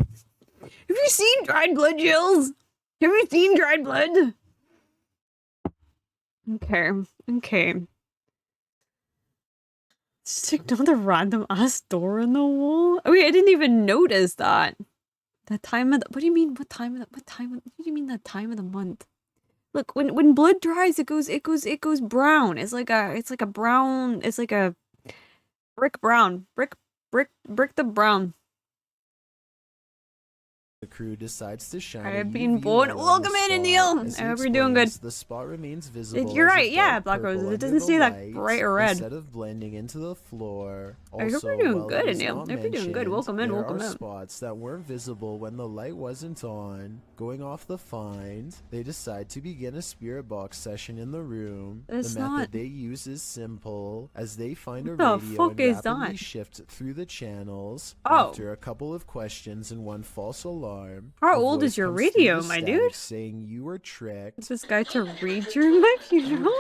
Have you seen dried blood, Jills? Have you seen dried blood? Okay, okay. Just ignore the random ass door in the wall. Oh wait, I didn't even notice that. The time of the, what do you mean? What time of the, what do you mean the time of the month? Look, when blood dries, it goes brown. It's like a brown. It's like a brick brown. Brick the brown. The crew decides to shine. I've a been UV born. light on Welcome the in, spot. Neil. As he I hope you're doing good. explains, the spot remains visible. You're as a right, yeah, dark Black purple Roses. It under doesn't the stay that light, bright or red. instead of blending into the floor. I hope Also, you're doing while good, it is Neil. not I hope you're doing good. mentioned, Welcome in, there welcome are in. spots that weren't visible when the light wasn't on. Going off the find, they decide to begin a spirit box session in the room. It's the method not- they use is simple, as they find a What the radio fuck and is rapidly that? shift through the channels. Oh. After a couple of questions and one false alarm. How a old voice is your comes through radio, the my static dude? saying you were tricked. Is this guy to read during my funeral?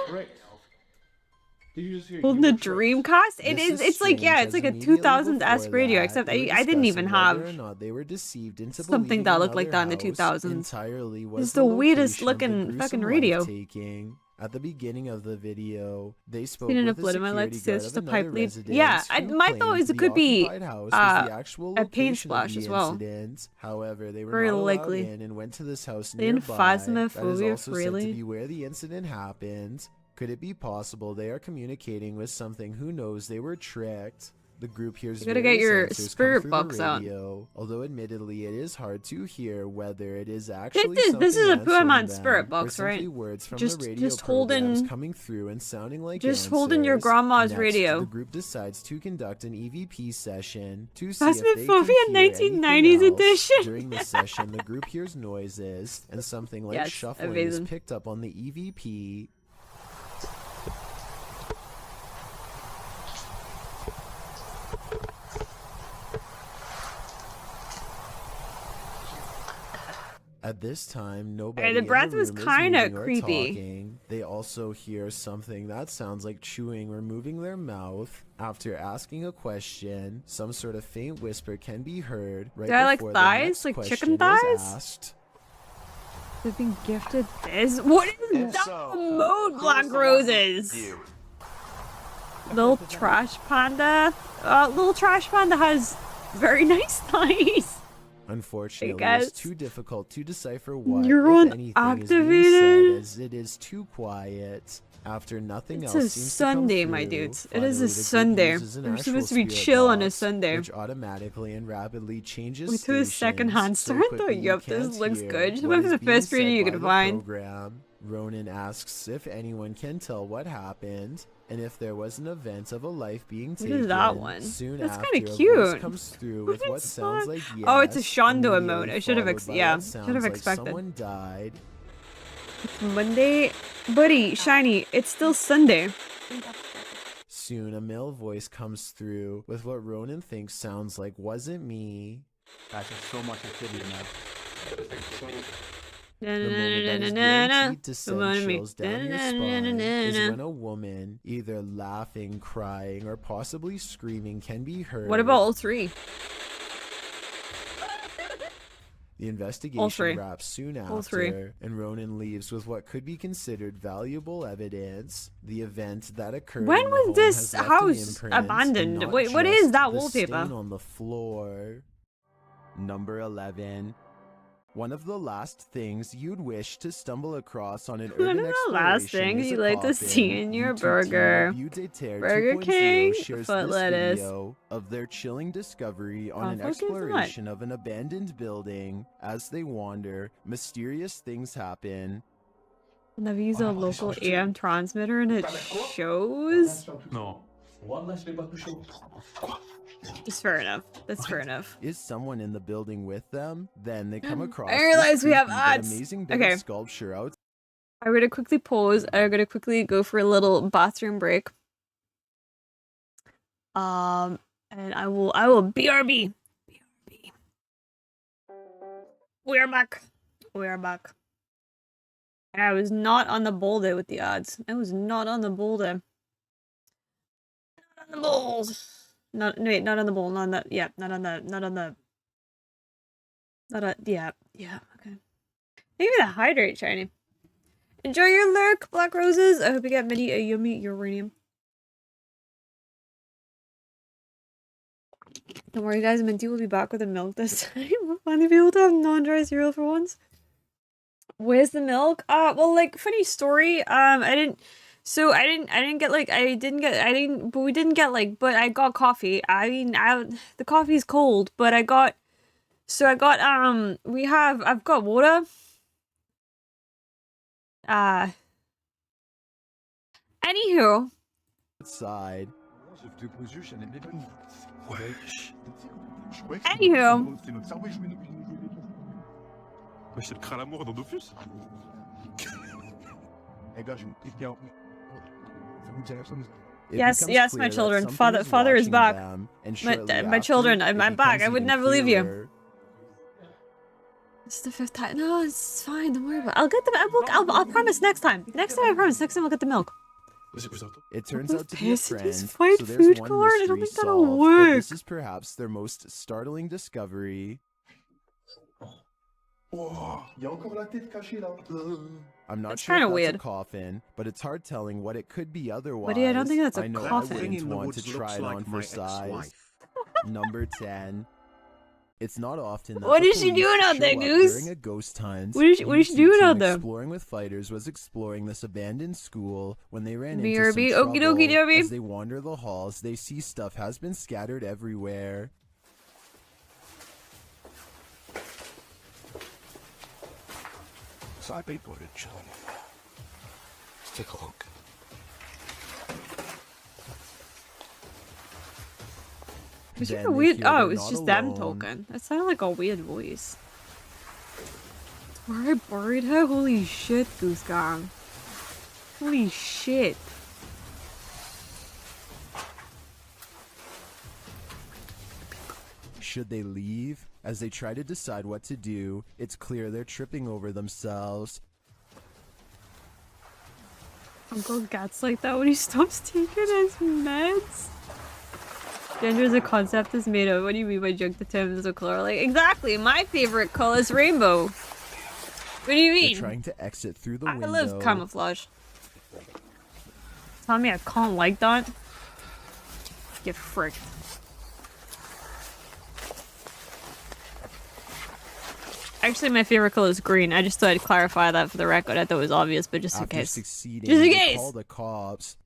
Did you just hear Holding you a were tricked? Dreamcast? It This is. It's like, strange, yeah, it's as like a immediately 2000s esque before radio, that, except they were I didn't even discussing have whether or not they were deceived into something believing that looked like that in the another house 2000s. entirely was It's the weirdest location of the looking fucking gruesome radio. life-taking. At the beginning of the video, they spoke Seen with enough the blood in my life to security say guard it's just of a another pipe lead. residence Yeah, who my thought claimed is it the could be occupied house was the actual a paint location of splash the as well. incident. However, they were Very not allowed likely. in and went to this house They in nearby. That is phasmophobia also said freely. to be where the incident happened. Could it be possible they are communicating with something who knows they were tricked? The group hears You gotta get various your answers come spirit through box the out. radio, although admittedly it is hard to hear whether it is actually This is a something Poor answering Man's them, spirit or box, right? simply words from Just- the radio just programs holding- coming through and sounding like just holding your answers. grandma's Next, radio. The group decides to conduct an EVP session to see if they can Phasmophobia hear 1990s anything else. edition. During the session, the group hears noises and something like Yes, shuffling amazing. is picked up on the EVP. At this time, nobody the in breath was room is kinda moving or creepy. talking. They also hear something that sounds like chewing or moving their mouth. After asking a question, some sort of faint whisper can be heard right Do I like before the thighs? next Like question chicken is thighs? asked. They've been gifted this. What is that mode, Black Roses? Little trash panda. Little trash panda has very nice thighs. Unfortunately, guys. it's too difficult to decipher what, Neuron if anything, is being activated. said, as it is too quiet. After nothing It's else a seems Sunday, to come my through, dudes. It is a finally the group Sunday. uses an We're actual supposed to be spirit chill on a box, Sunday. which automatically and rapidly changes Went to a secondhand stations store. so I thought, quickly yup, you this can't looks hear good. Just what went for is the being first radio said you by could the find. program. Ronan asks if anyone can tell what happened and if there was an event of a life being What taken. is that one? Soon That's after, kinda a voice cute. comes through with what sounds like yes. Oh, it's a Shondo immediately emote. I should have followed by yeah, what should have sounds like expected. someone died. It's Monday, buddy, Shiny. It's still Sunday. Soon, a male voice comes through with what Ronan thinks sounds like "wasn't me." Guys, there's so much activity in that. The moment that is guaranteed to send chills down your spine is when a woman, either laughing, crying, or possibly screaming, can be heard. What about all three? The All investigation three. wraps soon All three. after, and Ronan leaves with what could be considered valuable evidence. The event that occurred When in the was home this has left an house imprint, abandoned? and not Wait, what just is that the wallpaper? stain on the floor. Number 11. One of the last things you'd wish to stumble across on an One urban of the last exploration things is you'd a like to coffin. see in your YouTube burger. team Review de Terre Burger 2.0 King, shares foot this lettuce. video of their chilling discovery on Oh, an fuck is that? exploration of an abandoned building. As they wander, mysterious things happen. Never use a local AM transmitter and it shows. No. It's fair enough. That's fair enough. Is someone in the building with them? Then they come across I realize this we have creepy but ads. amazing bit Okay. of sculpture out. I'm gonna quickly pause. I'm gonna quickly go for a little bathroom break. And I will BRB. BRB. We are back. We are back. I was not on the boulder with the odds. I was not on the boulder. Not on the balls. Not no, wait, not on the bowl. Not on the yeah. Not on the. Not on the. Not on yeah. Yeah. Okay. Maybe the hydrate shiny. Enjoy your lurk, Black Roses. I hope you get many a yummy uranium. Don't worry, guys. Minty will be back with the milk this time. We'll finally be able to have non-dry cereal for once. Where's the milk? Well, like, funny story. I didn't but I got coffee. I mean, the coffee's cold, but I've got water. Anywho. Outside. Anywho. C'est le crâne l'amour dans Dofus. Yes, my children. Father is back. My children, I'm back. I would never leave you. It's the 5th time. No, it's fine. Don't worry about it. I'll get the. I'll promise next time. Next time, I promise. Next time, I'll get the milk. It turns out to be a friend, so fight there's food one colour? I don't mystery think that'll solved, but work. this is perhaps their most startling discovery. I'm not That's sure if kinda that's weird. a coffin, but it's hard telling what it could be otherwise. Buddy, I don't think that's a I know coffin. I wouldn't want to try it on for size. Number 10. It's not often that What the is she police doing out there, show up Goose? during a ghost hunt. What is she YouTube doing team out there? Exploring with Fighters was exploring this abandoned school when they ran BRB, into some okie dokie, trouble. derby. As they wander the halls, they see stuff has been scattered everywhere. Side people are chilling. Let's take a look. Was Then it a they weird? hear Oh, they're it's not just them alone. talking. That sounded like a weird voice. Where I buried her? Holy shit, Goose Gang. Holy shit. Should they leave? As they try to decide what to do, it's clear they're tripping over themselves. Uncle gets like that when he stops taking his meds. Gender as a concept is made of. What do you mean by junk determines a color? Like, exactly. My favorite color is rainbow. What do you They're mean? trying to exit through the I window. love camouflage. Tell me I can't like that. Get fricked. Actually, my favorite color is green. I just thought I'd clarify that for the record. I thought it was obvious, but just in After case. succeeding, Just in they case! call the cops.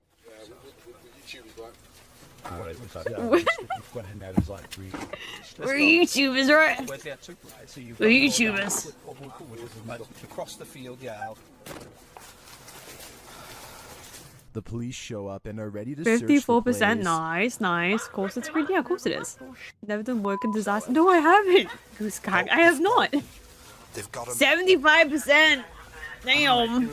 We're YouTubers, right? We're YouTubers. Across the field, yeah. The police show up and are ready to search the 54%. place. Nice, nice. Of course it's green. Yeah, of course it is. Never done work in disaster. No, I haven't. Goose cock. I have not. They've got 75%. Damn.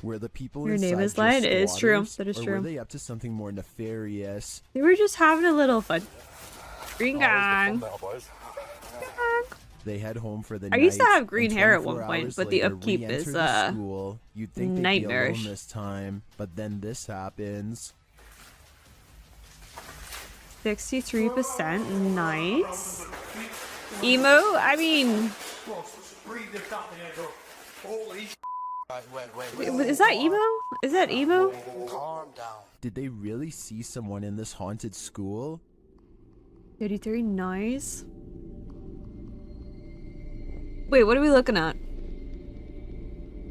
Were the people Your inside name is just Lion. It is true. squatters, That is or true. were they up to something more nefarious? They were just having a little fun. Green gang. They head home for the I night. used to have green and hair at 24 one point, hours but the later upkeep re-enter is, the school. You'd think they'd be nightmarish. alone this time, but then this happens. 63%. Nice. Emo? I mean... Wait, is that emo? Is that emo? Did they really see someone in this haunted school? 33, nice. Wait, what are we looking at?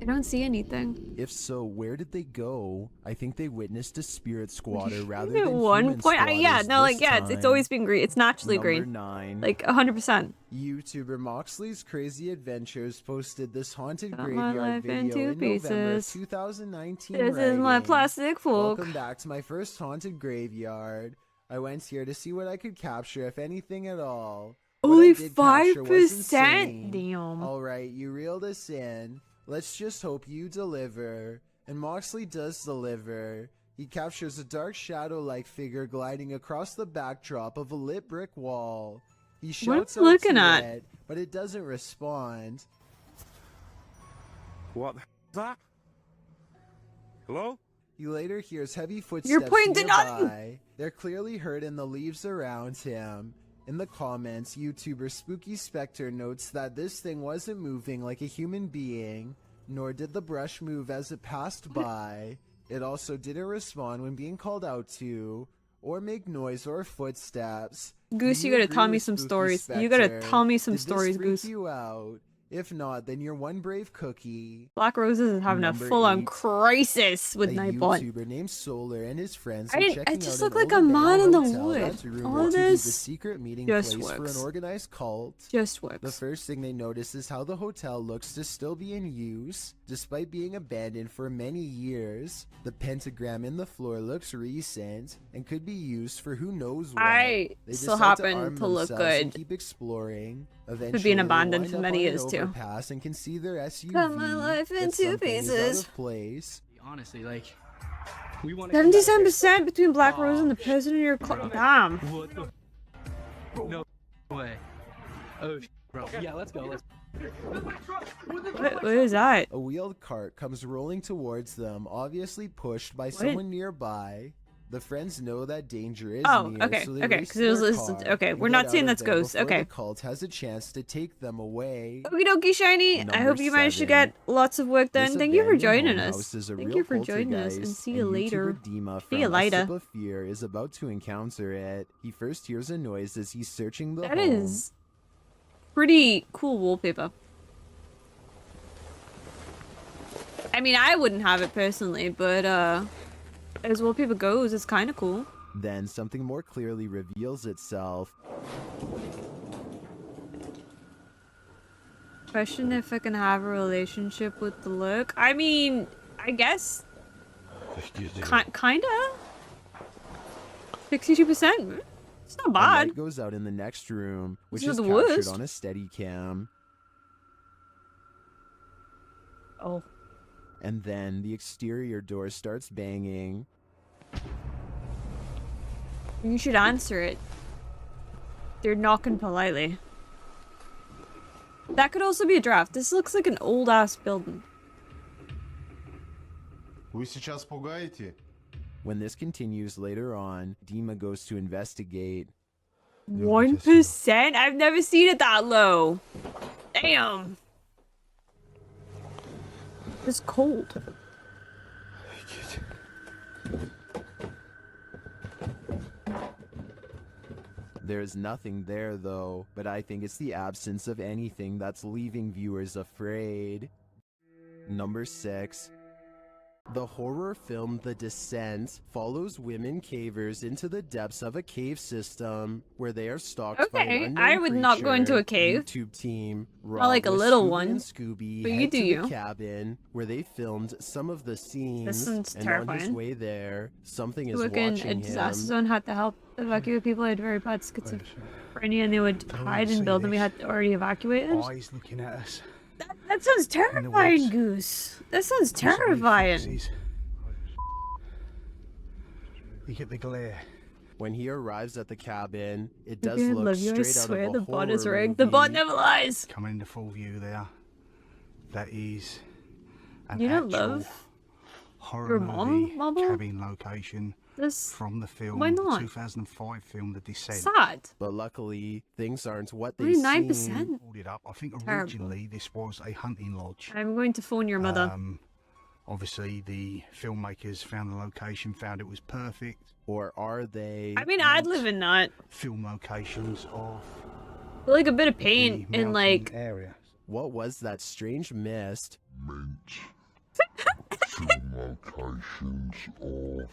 I don't see anything. If so, where did they go? I think they witnessed a spirit squatter rather At than one human point, yeah, squatters no, like, this yeah, it's always time. been green. It's naturally Number green. 9. Like, 100%. YouTuber Moxley's Crazy Adventures posted this haunted Cut my graveyard life video into in November pieces. 2019. This is my writing, plastic fork. Welcome back to my first haunted graveyard. I went here to see what I could capture, if anything at all. Only What I did capture was 5%? insane. Damn. Alright, you reeled us in. Let's just hope you deliver. And Moxley does deliver. He captures a dark shadow-like figure gliding across the backdrop of a lit brick wall. He shouts am I out looking to at? it, but it doesn't respond. What the that? Hello? He later hears heavy footsteps You're pointing to nothing. nearby. They're clearly heard in the leaves around him. In the comments, YouTuber Spooky Spectre notes that this thing wasn't moving like a human being, nor did the brush move as it passed by. It also didn't respond when being called out to, or make noise or footsteps. Goose, Do you gotta agree tell me with some Spooky stories. You gotta Spectre? tell me some Did this stories, freak Goose. you out? If not, then you're one brave cookie. Black Roses is having Number a full-on 8. crisis with A Nightbot. YouTuber named Solar and his friends I are didn't- checking I just out look an like a old man in abandoned the hotel wood. that's rumored All to be the this secret meeting just place for works. an organized cult. Just works. The first thing they notice is how the hotel looks to still be in use, despite being abandoned for many years. The pentagram in the floor looks recent and could be used for who knows what. I They still decide happen arm to look themselves and good. keep exploring. Could be Eventually, an they abandoned wind for up many on an years too. overpass and can see their SUV. Cut my life but into something is out pieces. of place. Honestly, like, we want 77% between Black Rose and the person in your car. Damn. What the? No way. Oh, bro. Yeah, let's go. What is that? A wheeled cart comes rolling towards them, obviously pushed by someone nearby. The friends know that danger is Oh, near, okay, so they okay, race 'cause to it was their listed- car okay, and we're get not out saying of that's there ghosts, before okay. the cult has a chance to take them away. Okie dokie, Shiny. I Number hope you managed to 7. get lots of work done. This Thank you for abandoned joining home us. house is a Thank real you for joining us, and poltergeist, see you later. YouTuber Dima See you from later. A Sip of Fear is about to encounter it. He first hears a noise as he's searching the That home. is pretty cool wallpaper. I mean, I wouldn't have it personally, but as wallpaper goes, it's kind of cool. Then something more clearly reveals itself. Question if I can have a relationship with the look. I mean, I guess. Kinda. 62%. It's not A bad. light goes out in the next room, which This is is the captured worst. on a steady cam. Oh. And then the exterior door starts banging. You should answer it. They're knocking politely. That could also be a draft. This looks like an old ass building. Вы сейчас пугаете? When this continues later on, Dima goes to investigate. 1%? I've never seen it that low. Damn. It's cold. There's nothing there though, but I think it's the absence of anything that's leaving viewers afraid. Number 6. The horror film The Descent follows women cavers into the depths of a cave system where they are stalked by an Okay, unknown I would not go into a creature. cave. YouTube team Not like a Rob with little Scooby one, and Scooby but you head do to you. the cabin where they filmed some of the scenes, sounds and on his terrifying. way there, something is Work in watching a him. disaster zone had to help evacuate people who had very bad schizophrenia and they would hide in buildings we had already evacuated. Eyes looking at us. That sounds terrifying, Goose. That sounds terrifying. You get the glare. When he arrives at the cabin, it I does look love you. I straight out swear of a the bot is horror rigged. The bot movie. never lies. Coming into full view there. That is an You don't actual love horror your movie mom, Marble? cabin location This from the film, why the not? 2005 film, The Descent. sad. But luckily, things aren't what they Only seem. 9%. Pulled it up. I think Terrible. originally this was a hunting lodge. I'm going to phone your mother. Obviously, the filmmakers found the location, found it was perfect. Or are they? I mean, I'd live in that. Film locations of Like a bit of paint the and mountain like. area. What was that strange mist? Film locations of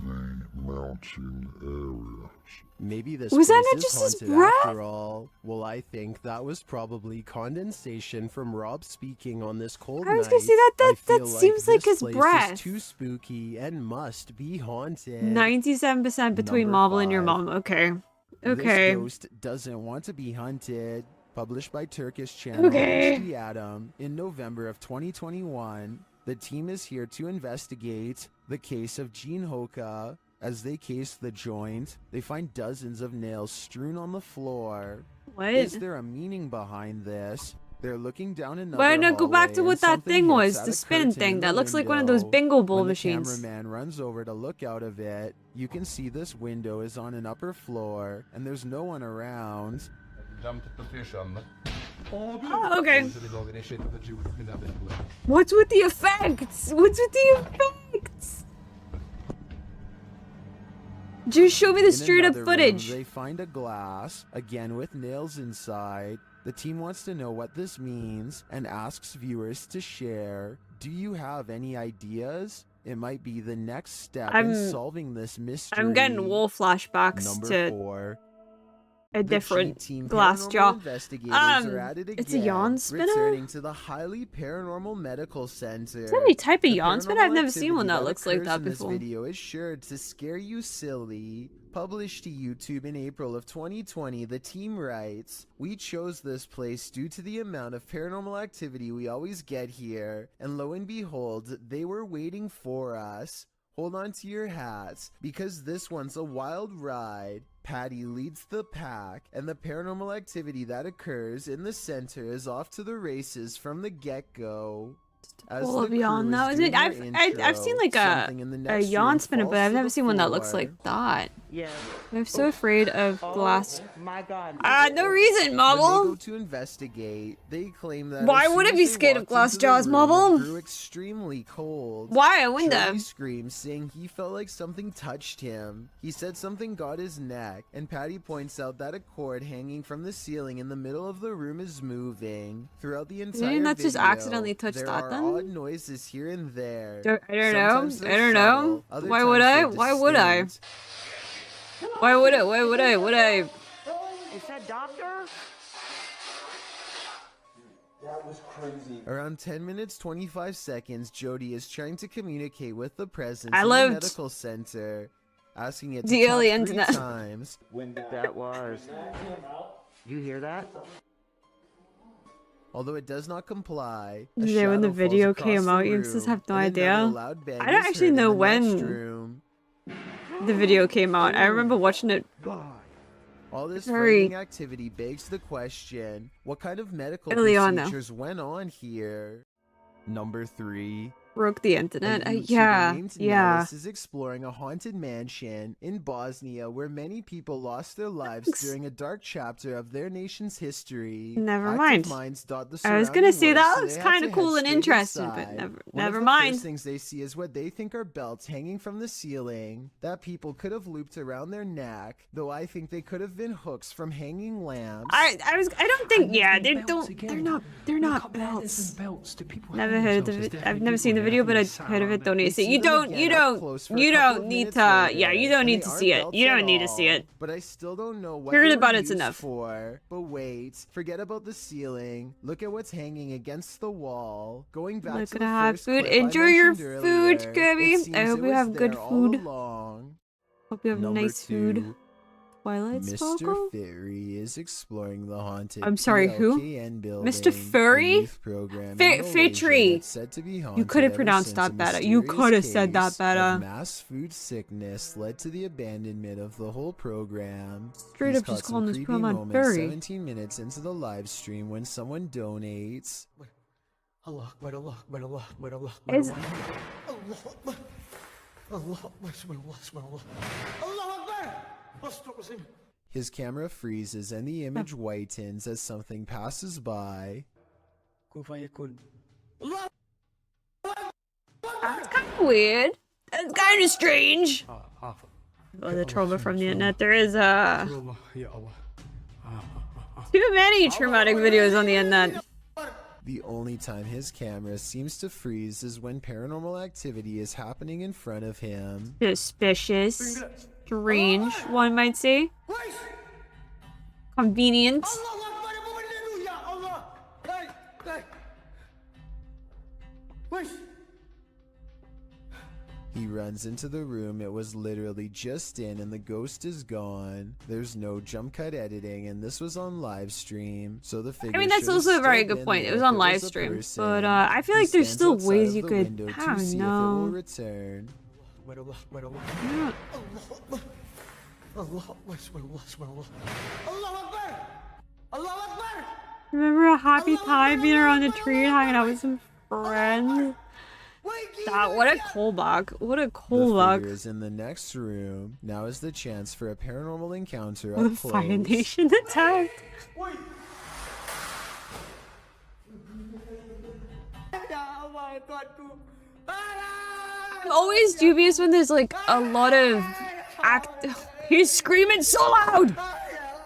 the mountain areas. Maybe this Was that place not is just his haunted breath? after all. Well, I think that was probably condensation from Rob speaking on this cold night. I was gonna say that I feel seems like this his place breath. is too spooky and must be haunted. 97% between Number Marvel and your 5. mom. Okay. This Okay. ghost doesn't want to be hunted. Published by Turkish channel Okay. HD Adam in November of 2021. The team is here to investigate the case of Jean Hoka. As they case the joint, they find dozens of nails strewn on the floor. What? Is there a meaning behind this? They're looking down another Why not go back to hallway what and that something thing hits was? at The a spin curtain thing in that the looks like one of those window. bingo ball When machines. The cameraman runs over to look out of it. You can see this window is on an upper floor, and there's no one around. Oh, okay. What's with the effects? What's with the effects? Just show me the In straight up another footage. room, they find a glass, again with nails inside. The team wants to know what this means and asks viewers to share. Do you have any ideas? It might be the next step in solving this mystery. I'm getting wall flashbacks Number to 4. a different G-Team glass paranormal jaw. investigators are at it It's a again, yawn spinner? returning to the highly paranormal medical center. Is that any type of The yawn spinner? I've paranormal never seen one activity that looks like occurs that in this before. video is sure to scare you silly. Published to YouTube in April of 2020, the team writes, "We chose this place due to the amount of paranormal activity we always get here, and lo and behold, they were waiting for us. Hold on to your hats, because this one's a wild ride." Patty leads the pack, and the paranormal activity that occurs in the center is off to the races from the get-go. Full of yawn. That was it. I've seen like a yawn spinner, but I've never seen one that looks like that. Yeah. I'm so afraid of glass. My God. No reason, When they Marvel. go to investigate, they claim that Why as would soon I be as they scared of walked glass into the jaws, room, Marvel? it grew extremely cold. Why? I win Charlie them. screamed, saying he felt like something touched him. He said something got his neck, and Patty points out that a cord hanging from the ceiling in the middle of the room is moving. Throughout the entire Maybe that's just video, accidentally touched there that are then? odd noises here and there. I don't Sometimes know. they're I don't know. subtle, other Why would times I? they're Why would I? distinct. Why would I? Why would I? Would I? Is that doctor? That was crazy. Around 10 minutes 25 seconds, Jody is trying to communicate with the presence I in the lived. medical center, asking it to The tap early 3 internet. times. When That was. You hear that? Although it does not comply, a Yeah, when the shadow falls video across came the out, you room, just have no and another idea. loud bang I don't is actually heard in know the next when room. the video came out. I remember watching it. All this Very- frightening activity begs the question, what kind of medical Early on, though. procedures went on here? Number 3. Broke the A internet. YouTuber Yeah, named yeah. Nellis is exploring a haunted mansion in Bosnia where many people lost their lives during a dark chapter of their nation's history. Never Active mind. minds dot the I was gonna surrounding say woods, that so looks they have kind to of cool head and straight interesting, but inside. never One never of the mind. first things they see is what they think are belts hanging from the ceiling that people could have looped around their neck, though I think they could have been hooks from hanging lamps. I don't think they're not belts. Never heard of it. I've never seen the video, but I've heard of it. Don't need to see it. You don't need to. Yeah, you don't need to see it. You don't need to see it. But I still don't know what Hearing they were about it's used enough. for. But wait, forget about the ceiling. Look at what's hanging against the wall. Going back Look to at the have first food. clip I Enjoy your mentioned food, earlier, Kirby. it seems I hope it you was have good there all food. along. Hope you have Number nice food. 2. Twilight Mr. Sparkle? Fairy is exploring the haunted I'm sorry, who? PLKN building, Mr. a Furry? youth program in Malaysia Fairy. that's said to be You haunted could have ever pronounced since that a better. You mysterious could have said that case better. of mass food sickness led to the abandonment of the whole program. Straight He's up just caught some calling this creepy program moments furry. 17 minutes into the live stream when someone donates. Allah Akbar, Allah Akbar, Allah Akbar, Allah Is- Akbar. Allah Akbar. Allah Akbar, subhanallah, subhanallah. Allah Akbar! Astaghfirullah. His camera freezes and the image whitens as something passes by. Kun fayakun. That's kind of weird. That's kind of strange. Oh, the trauma from the internet. There is too many traumatic videos on the internet. The only time his camera seems to freeze is when paranormal activity is happening in front of him. Suspicious. Strange, one might say. Convenient. He runs into the room it was literally just in and the ghost is gone. There's no jump cut editing and this was on live stream, so the figure I mean, that's also a very good point. It was on live stream, but I feel like there's still ways you could, I don't know. Return. Remember a happy time being around a tree and hanging out with some friends? What a callback. What a callback. The figure is in the next room. Now is the chance for a paranormal encounter The up close. Fire Nation attacked. I'm always dubious when there's like a lot of He's screaming so loud!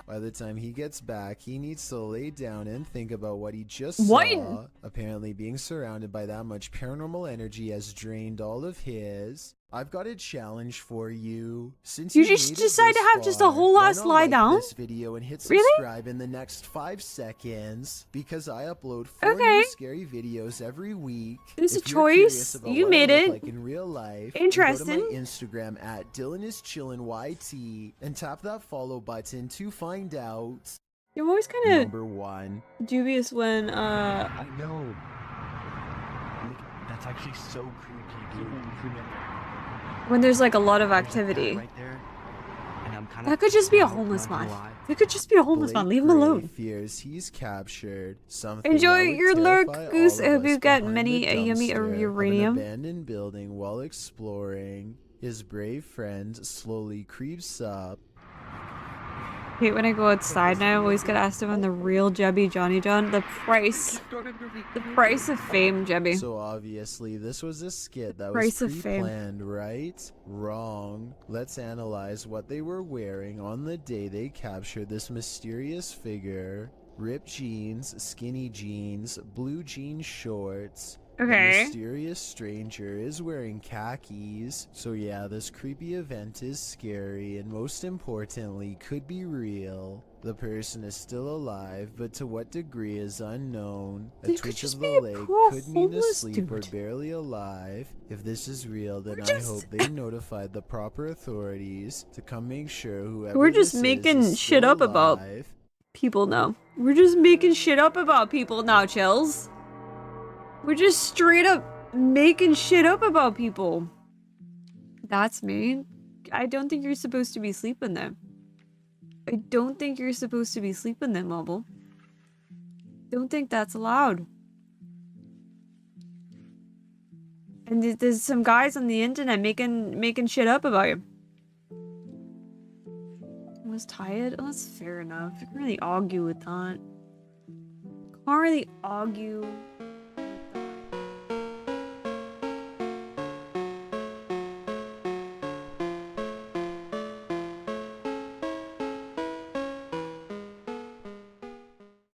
By the time he gets back, he needs to lay down and think about what he just saw. Apparently being surrounded by that much paranormal energy has drained all of his. I've got a challenge for you. Since you just decide to have just a whole ass lie down? This video and hit subscribe in the next 5 seconds because I upload 4 new scary videos every week. It's a choice. You made it. Like in real life, interesting. Go to my Instagram at DylanIsChillinYT and tap that follow button to find out. You're always kind of number 1 dubious when I know. That's actually so creepy, dude. When there's like a lot of activity. Right there, and I'm that could just be a homeless man. It could just be a homeless man. Leave him alone. Fears he's captured. Something enjoy your lurk, Goose. I hope you get many yummy uranium. An abandoned building while exploring. His brave friend slowly creeps up. I hate when I go outside now, I always get asked if I'm the real Jebby Johnny John. The price of fame, Jebby. So obviously this was a skit that was pre-planned, right? Wrong. Let's analyze what they were wearing on the day they captured this mysterious figure. Ripped jeans, skinny jeans, blue jean shorts. Okay. The mysterious stranger is wearing khakis. So yeah, this creepy event is scary and most importantly could be real. The person is still alive, but to what degree is unknown. A twitch of the leg could mean asleep or barely alive. If this is real, then I hope they notified the proper authorities to come make sure whoever we're just this making is shit up about people now. We're just making shit up about people now, Chills. We're just straight up making shit up about people. That's me. I don't think you're supposed to be sleeping there. I don't think you're supposed to be sleeping there, Mobile. Don't think that's allowed. And there's some guys on the internet making shit up about you. I was tired? Oh, that's fair enough. I can't really argue with that. Can't really argue.